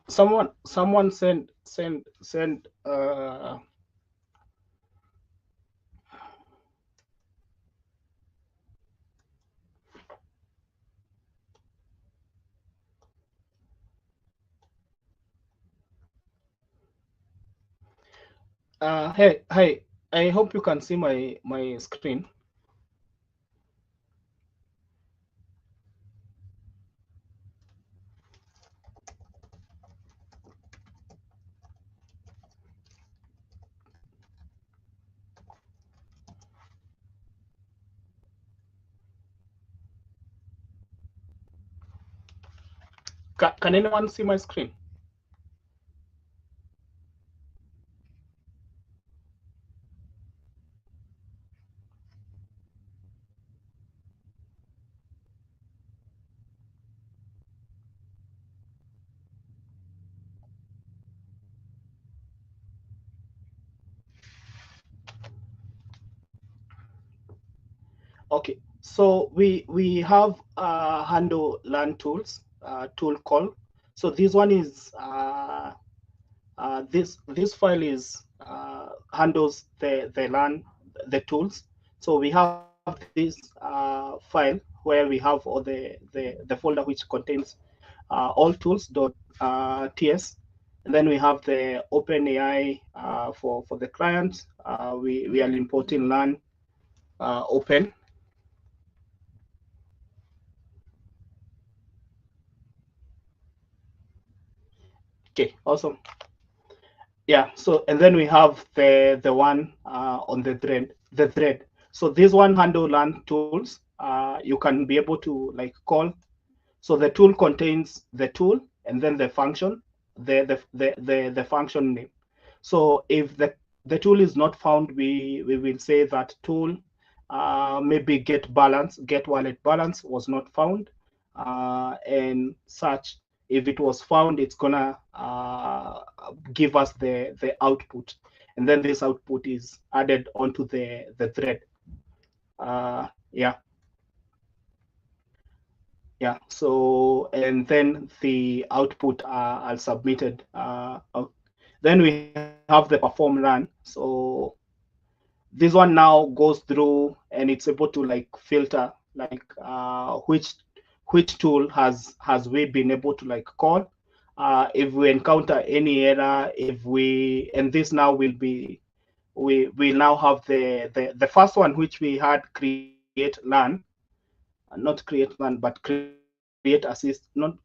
Speaker 1: someone send hey, I hope you can see my screen. Can anyone see my screen? Okay, so we have handle learn tools tool call. So this one is this file is handles the learn the tools. So we have this file where we have all the folder which contains all tools.ts, and then we have the OpenAI for the client. We are importing learn open. Okay, awesome. Yeah, so and then we have the one on the thread. So this one handle learn tools. You can be able to like call. So the tool contains the tool and then the function, the function name. So if the tool is not found, we will say that tool maybe get wallet balance was not found, and such. If it was found, it's gonna give us the output, and then this output is added onto the thread. Yeah. Yeah, so and then the output are submitted. Then we have the perform run. So this one now goes through and it's able to like filter like which tool has we been able to like call. If we encounter any error, if we and this now will be we now have the first one which we had create learn, not create learn but create assist, not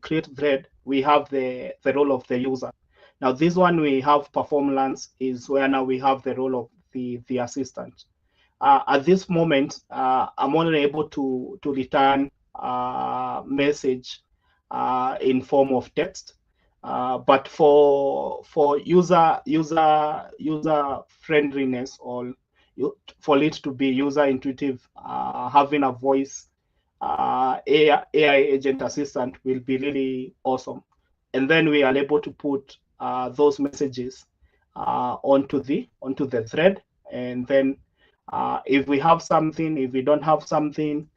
Speaker 1: create thread. We have the role of the user. Now this one we have performance is where now we have the role of the assistant. At this moment, I'm only able to return message in form of text. But for user friendliness, or for it to be user intuitive, having a voice AI agent assistant will be really awesome. And then we are able to put those messages onto the thread, and then if we have something, if we don't have something,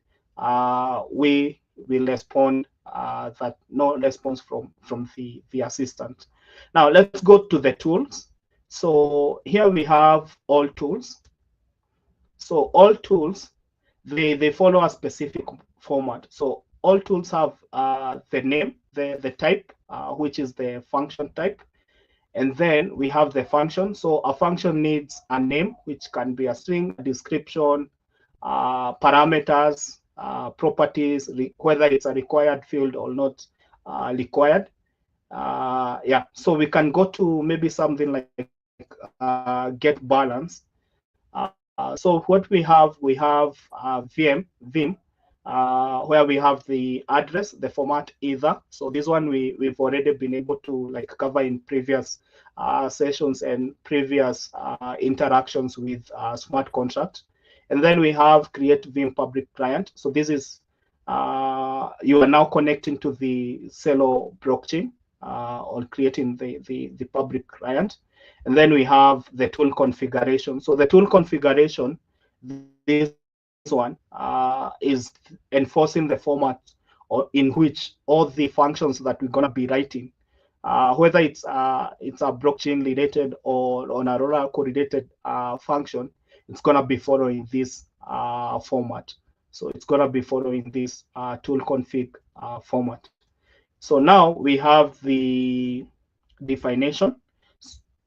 Speaker 1: we will respond that no response from the assistant. Now let's go to the tools. So here we have all tools. So all tools, they follow a specific format. So all tools have the name, the type, which is the function type. And then we have the function. So a function needs a name, which can be a string, a description, parameters, properties, whether it's a required field or not required. Yeah, so we can go to maybe something like get balance. So what we have Vim, where we have the address, the format either. So this one we've already been able to like cover in previous sessions and previous interactions with smart contract. And then we have create Vim public client. So this is you are now connecting to the Celo blockchain or creating the public client. And then we have the tool configuration. So the tool configuration, this one is enforcing the format or in which all the functions that we're going to be writing whether it's a blockchain related or on a Oracle related function, it's gonna be following this format. So it's gonna be following this tool config format. So now we have the definition.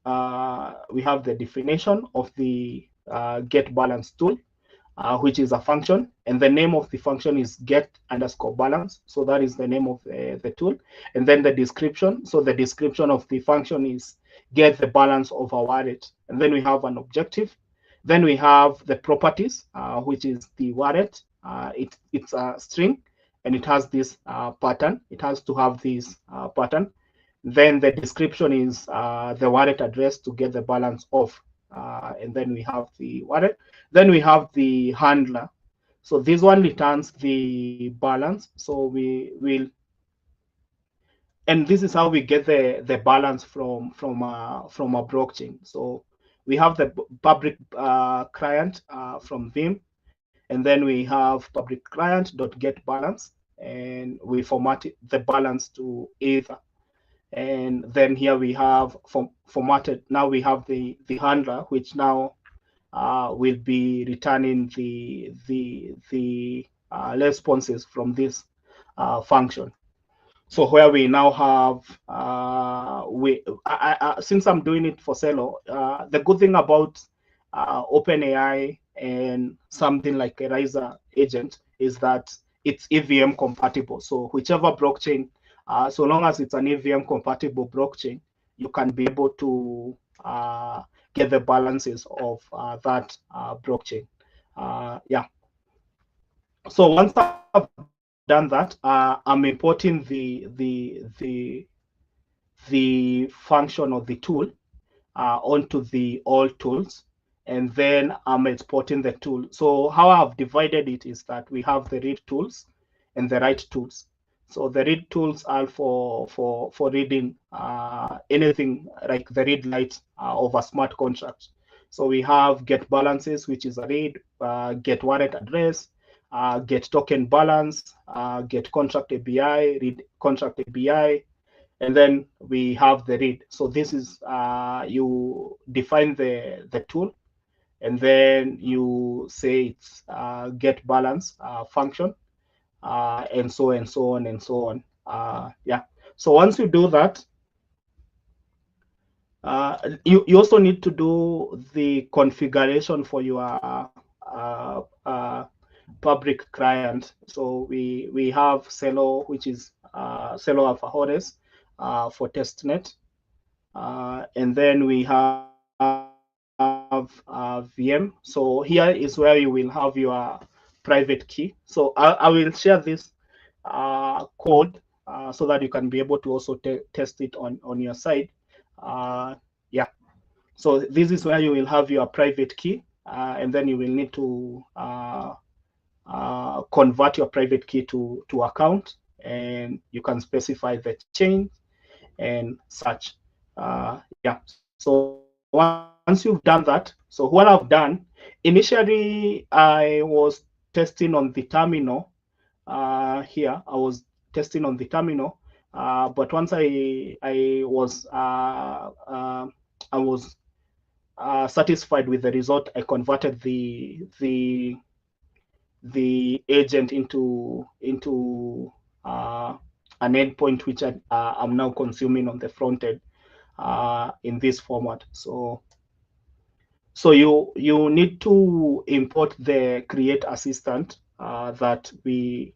Speaker 1: We have the definition of the get balance tool, which is a function, and the name of the function is get underscore balance. So that is the name of the tool. And then the description. So the description of the function is get the balance of a wallet. And then we have an objective. Then we have the properties, which is the wallet. It's a string, and it has this pattern. It has to have this pattern. Then the description is the wallet address to get the balance of. And then we have the wallet. Then we have the handler. So this one returns the balance. So we will, and this is how we get the balance from a blockchain. So we have the public client from Vim, and then we have public client.get balance, and we format the balance to Ether. And then here we have formatted. Now we have the handler, which now will be returning the responses from this function. So where we now have since I'm doing it for Celo, the good thing about OpenAI and something like Eliza agent is that it's EVM compatible. So whichever blockchain, so long as it's an EVM compatible blockchain, you can be able to get the balances of that blockchain. Yeah. So once I've done that, I'm importing the function of the tool onto the all tools, and then I'm exporting the tool. So how I've divided it is that we have the read tools and the write tools. So the read tools are for reading anything like the read write of a smart contract. So we have get balances, which is a read, get wallet address, get token balance, get contract API, read contract API, and then we have the read. So this is you define the tool, and then you say it's get balance function, and so on and so on. Yeah. So once you do that, you also need to do the configuration for your public client. So we have Celo, which is Celo Alpha Hodes for testnet, and then we have VM. So here is where you will have your private key. So I will share this code so that you can be able to also test it on your side. Yeah. So this is where you will have your private key, and then you will need to convert your private key to account, and you can specify the chain and such. Yeah. So once you've done that, so what I've done, initially I was testing on the terminal. Here I was testing on the terminal, but once I was satisfied with the result, I converted the agent into an endpoint which I'm now consuming on the front end in this format. So you need to import the create assistant that we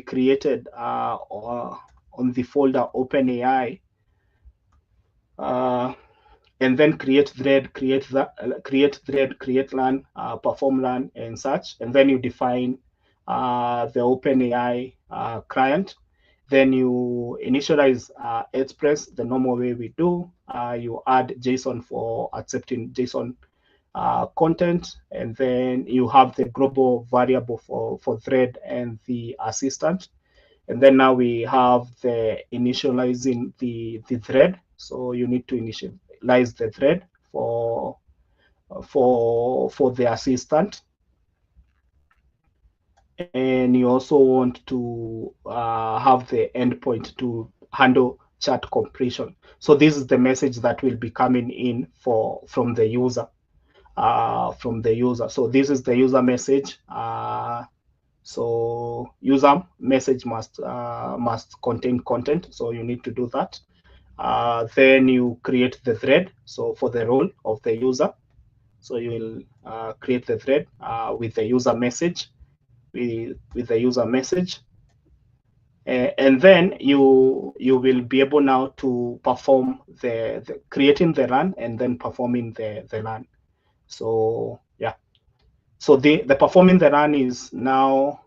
Speaker 1: created on the folder OpenAI, and then create thread, create thread, create LAN, perform LAN, and such. And then you define the OpenAI client. Then you initialize Express the normal way we do. You add JSON for accepting JSON content, and then you have the global variable for thread and the assistant. And then now we have the initializing the thread. So you need to initialize the thread for the assistant. And you also want to have the endpoint to handle chat completion. So this is the message that will be coming in from the user. So this is the user message. So user message must contain content. So you need to do that. Then you create the thread. So for the role of the user, so you will create the thread with the user message, with the user message. And then you will be able now to perform the creating the run and then performing the run. So yeah, so the performing the run is now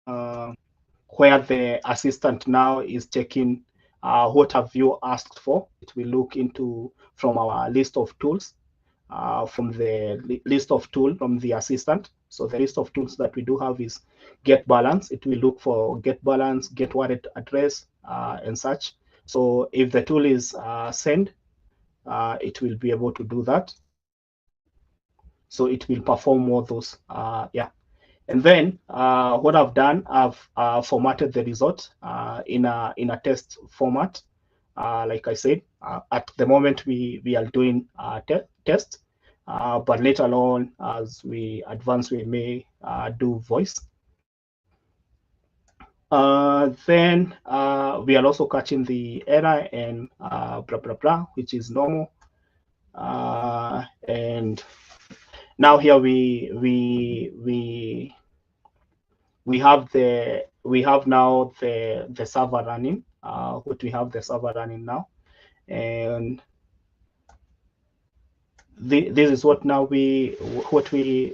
Speaker 1: where the assistant now is checking what have you asked for. It will look into from our list of tools, from the list of tools from the assistant. So the list of tools that we do have is get balance. It will look for get balance, get wallet address, and such. So if the tool is send, it will be able to do that. So it will perform all those. Yeah. And then what I've done, I've formatted the result in a test format. Like I said, at the moment we are doing test, but later on as we advance, we may do voice. Then we are also catching the error and blah blah blah, which is normal. And now here we have now the server running. What we have the server running now, and this is what now we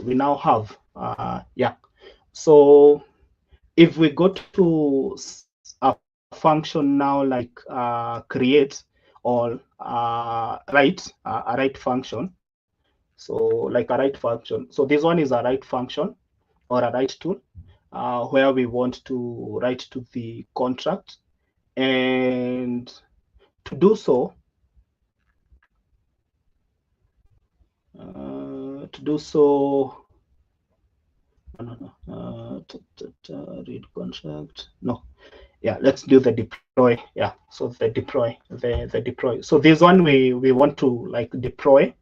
Speaker 1: now have. Yeah. So if we go to a function now like create or write a write function. So like a write function. So this one is a write function or a write tool where we want to write to the contract. And to do so, read contract. No, yeah, let's do the deploy. Yeah, so the deploy. So this one we want to like deploy.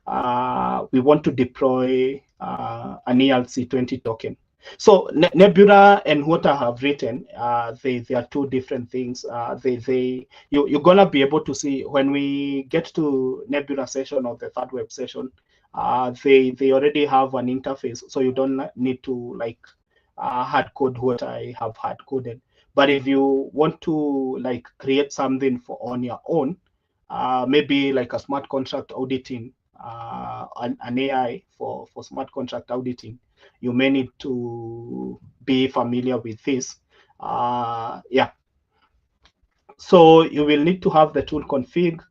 Speaker 1: We want to deploy an ERC20 token. So Nebula and what I have written, they are two different things. You're gonna be able to see when we get to Nebula session or the third web session. They already have an interface, so you don't need to like hard code what I have hard coded. But if you want to like create something for on your own, maybe like a smart contract auditing, an AI for smart contract auditing, you may need to be familiar with this. Yeah. So you will need to have the tool config.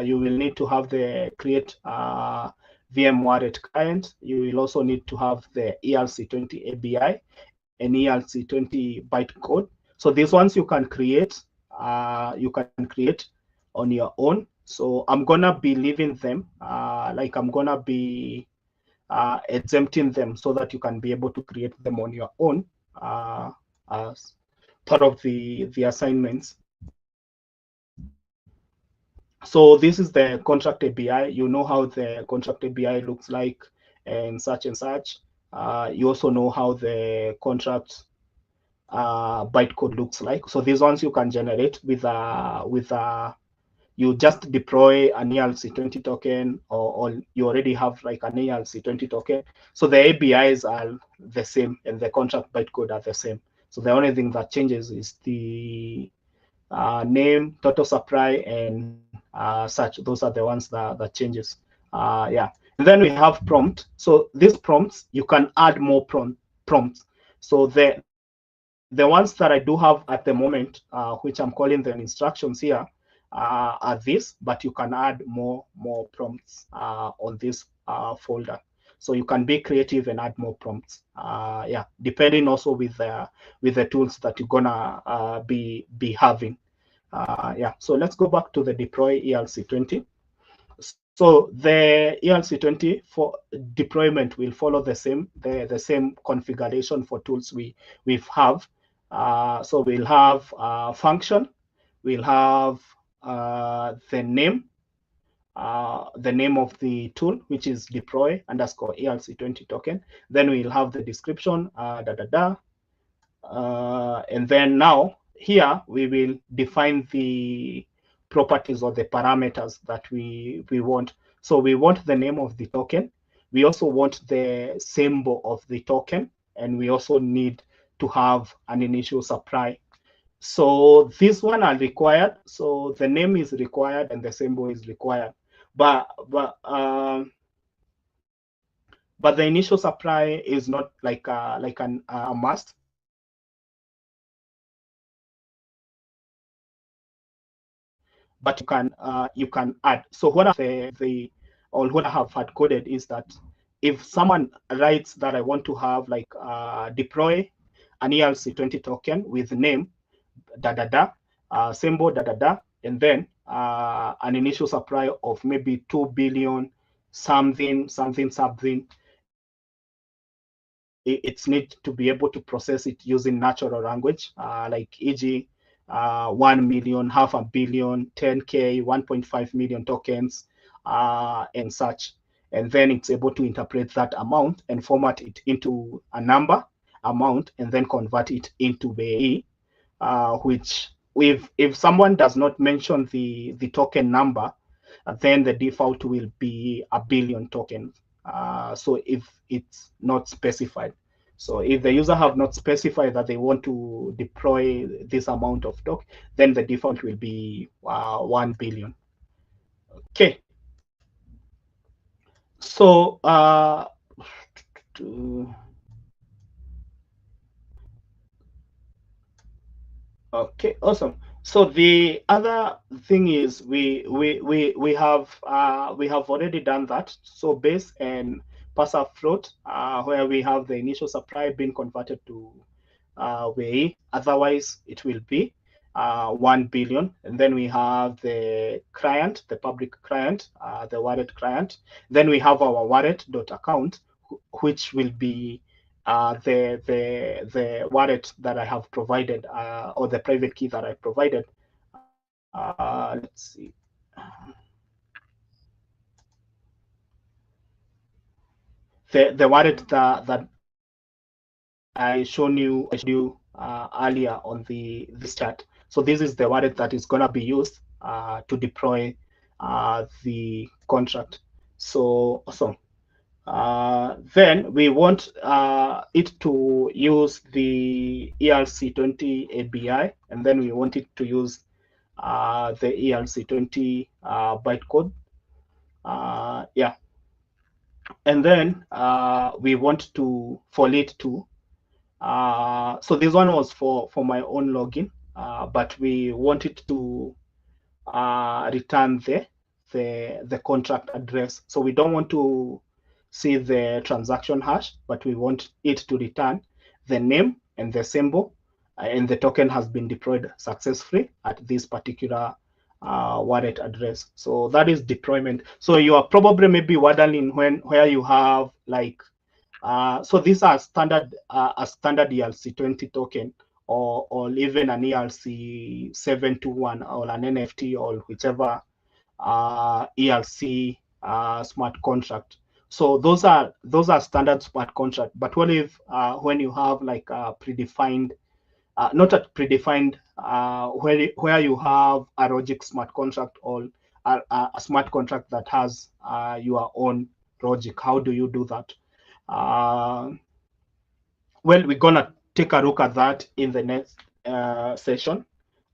Speaker 1: You will need to have the create VM wallet client. You will also need to have the ERC20 ABI and ERC20 bytecode. So these ones you can create. On your own. So I'm gonna be leaving them. Like I'm gonna be exempting them so that you can be able to create them on your own as part of the assignments. So this is the contract ABI. You know how the contract ABI looks like and such and such. You also know how the contract bytecode looks like. So these ones you can generate with you just deploy an ERC20 token, or you already have like an ERC20 token. So the ABIs are the same and the contract bytecode are the same. So the only thing that changes is the name, total supply, and such. Those are the ones that changes. Yeah. And then we have prompt. So these prompts, you can add more prompts. So the ones that I do have at the moment, which I'm calling the instructions here, are this, but you can add more prompts on this folder. So you can be creative and add more prompts. Yeah, depending also with the tools that you're gonna be having. Yeah, so let's go back to the deploy ERC20. So the ERC20 for deployment will follow the same configuration for tools we have. So we'll have function, we'll have the name of the tool, which is deploy underscore ERC20 token. Then we'll have the description, and then now here we will define the properties or the parameters that we want. So we want the name of the token. We also want the symbol of the token, and we also need to have an initial supply. So these one are required. So the name is required and the symbol is required. But the initial supply is not like a must. But you can add. So what what I have hard coded is that if someone writes that I want to have like deploy an ERC20 token with name symbol and then an initial supply of maybe 2 billion something, it's need to be able to process it using natural language, like e.g. 1 million, half a billion, 10K, 1.5 million tokens, and such. And then it's able to interpret that amount and format it into a number amount and then convert it into BE, which if someone does not mention the token number, then the default will be a billion tokens. So if it's not specified. So if the user have not specified that they want to deploy this amount of token, then the default will be 1 billion. Okay. So okay, awesome. So the other thing is we have already done that. So base and parser float, where we have the initial supply being converted to WEI. Otherwise, it will be 1 billion. And then we have the client, the public client, the wallet client. Then we have our wallet.account, which will be the wallet that I have provided, or the private key that I provided. Let's see. The wallet that I showed you earlier on the chat. So this is the wallet that is gonna be used to deploy the contract. So awesome. Then we want it to use the ERC20 ABI, and then we want it to use the ERC20 bytecode. Yeah. And then we want to for it to so this one was for my own login, but we wanted to return the contract address. So we don't want to see the transaction hash, but we want it to return the name and the symbol, and the token has been deployed successfully at this particular wallet address. So that is deployment. So you are probably maybe wondering where you have like so these are standard a standard ERC20 token, or even an ERC721 or an NFT or whichever ERC smart contract. So those are standard smart contract. But what if when you have like a predefined, not a predefined, where you have a logic smart contract or a smart contract that has your own logic? How do you do that? Well, we're gonna take a look at that in the next session.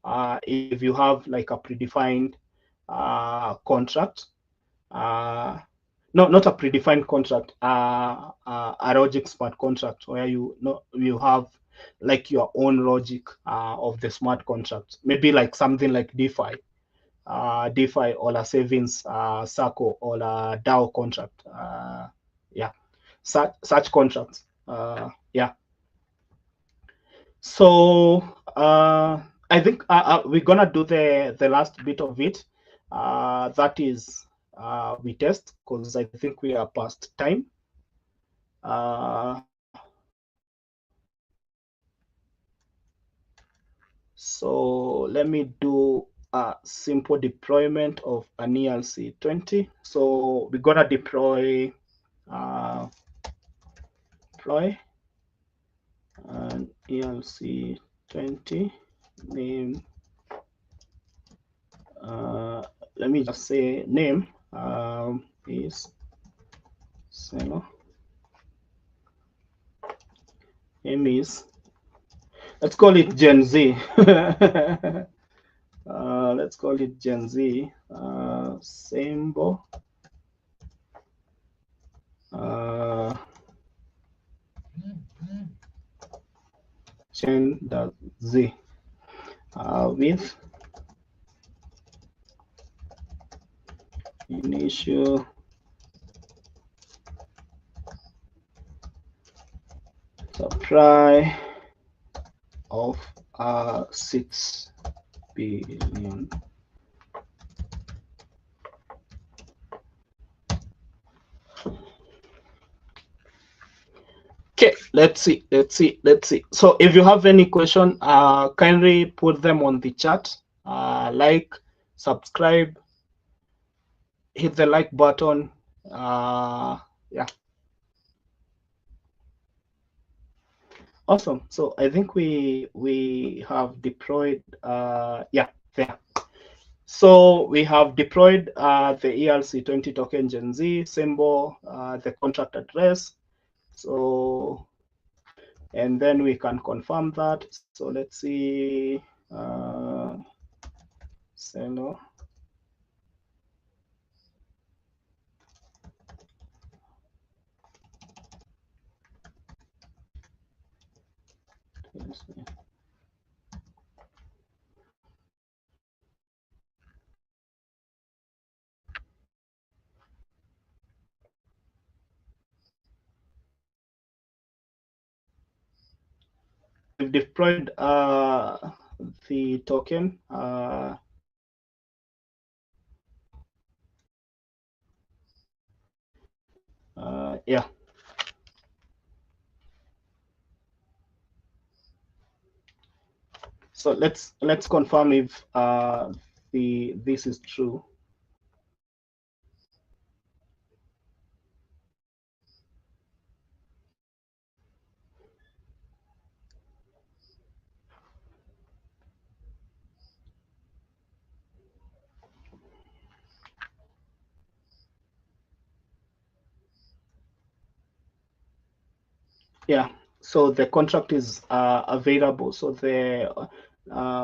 Speaker 1: If you have like a predefined contract, no, not a predefined contract, a logic smart contract where you have like your own logic of the smart contract, maybe like something like DeFi, or a savings circle or a DAO contract. Yeah, such contracts. Yeah. So I think we're gonna do the last bit of it. That is we test, because I think we are past time. So let me do a simple deployment of an ELC20. So we're gonna deploy an ELC20 name. Let me just say name is Celo. Name is, let's call it Gen Z. Let's call it Gen Z. Symbol. Gen Z. With initial supply of 6 billion. Okay, let's see. So if you have any question, kindly put them on the chat. Like, subscribe, hit the like button. Yeah. Awesome. So I think we have deployed, yeah, there. So we have deployed the ERC20 token Gen Z symbol, the contract address. So, and then we can confirm that. So let's see, Celo. We've deployed the token. Yeah. So let's confirm if this is true. Yeah, so the contract is available. So the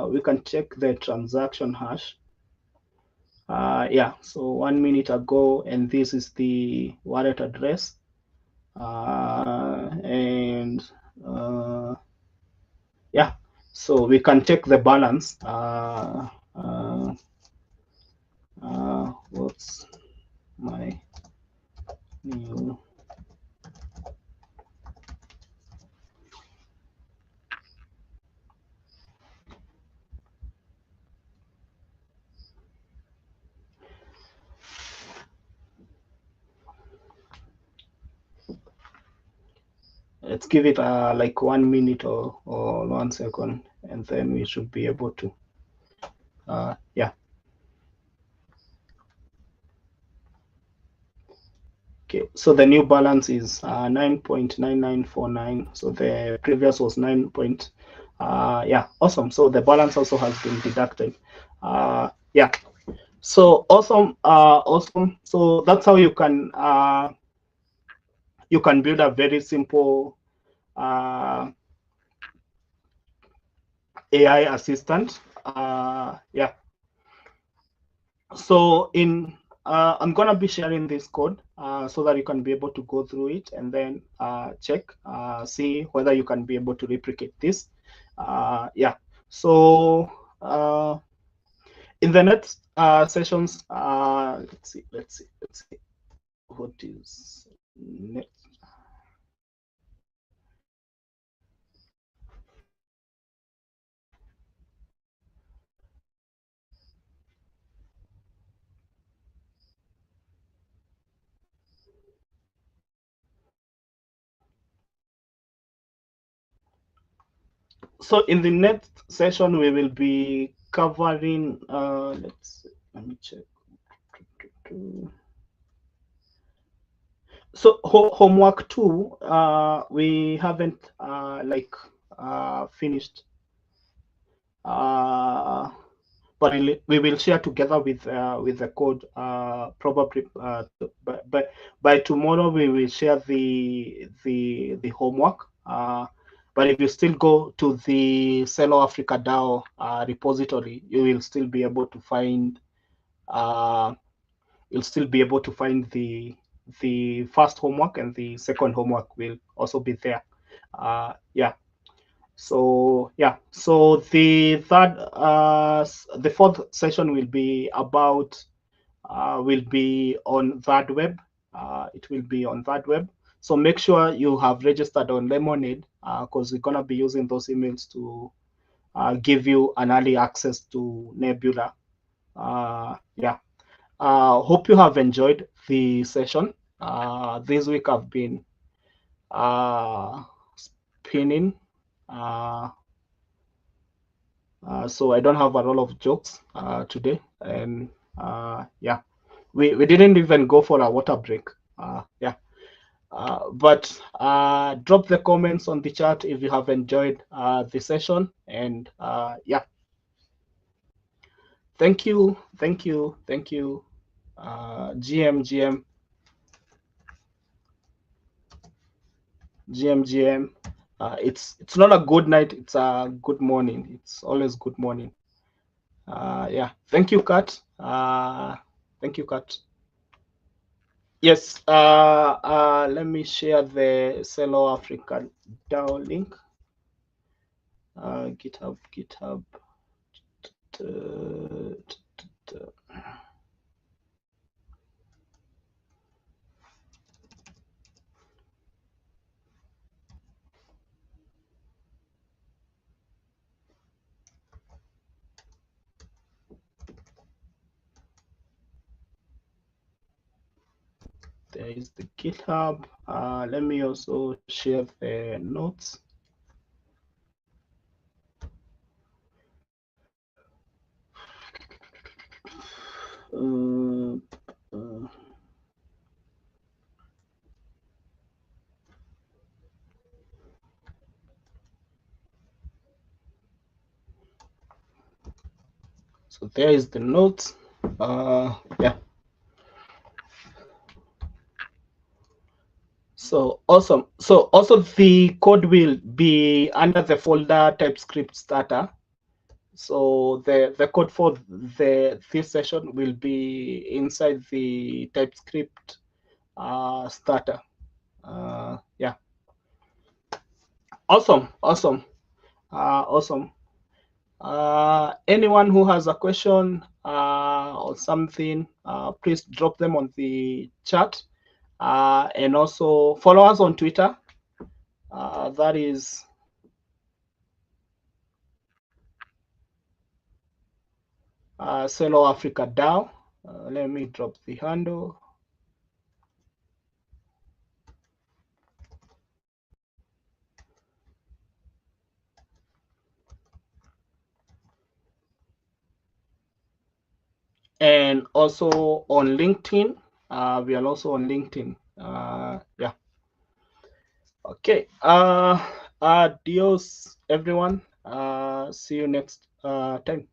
Speaker 1: we can check the transaction hash. Yeah, so 1 minute ago, and this is the wallet address. And yeah, so we can check the balance. What's my new? Let's give it like 1 minute or 1 second, and then we should be able to. Yeah. Okay, so the new balance is 9.9949. So the previous was 9. Yeah, awesome. So the balance also has been deducted. Yeah, so awesome, awesome. So that's how you can build a very simple AI assistant. Yeah. So I'm gonna be sharing this code so that you can be able to go through it and then check, see whether you can be able to replicate this. Yeah. So in the next sessions, let's see what is next. So in the next session, we will be covering, let me check. So homework 2, we haven't finished, but we will share together with the code probably by tomorrow. We will share the homework. But if you still go to the Celo Africa DAO repository, you will still be able to find the first homework, and the second homework will also be there. Yeah. So yeah, so the fourth session will be about will be on that web. It will be on that web. So make sure you have registered on Lemonade, because we're gonna be using those emails to give you an early access to Nebula. Yeah. Hope you have enjoyed the session. This week I've been spinning. So I don't have a lot of jokes today, and yeah, we didn't even go for a water break. Yeah, but drop the comments on the chat if you have enjoyed the session, and yeah, thank you, GM. It's not a good night, it's a good morning. It's always good morning. Yeah, thank you, Kat. Thank you, Kat. Yes, let me share the Celo Africa DAO link. GitHub. There is the GitHub. Let me also share the notes. So there is the notes. Yeah. So awesome. So also the code will be under the folder TypeScript starter. So the code for this session will be inside the TypeScript starter. Yeah. Awesome. Anyone who has a question or something, please drop them on the chat, and also follow us on Twitter. That is Celo Africa DAO. Let me drop the handle. And also on LinkedIn. We are also on LinkedIn. Yeah. Okay. Adios, everyone. See you next time.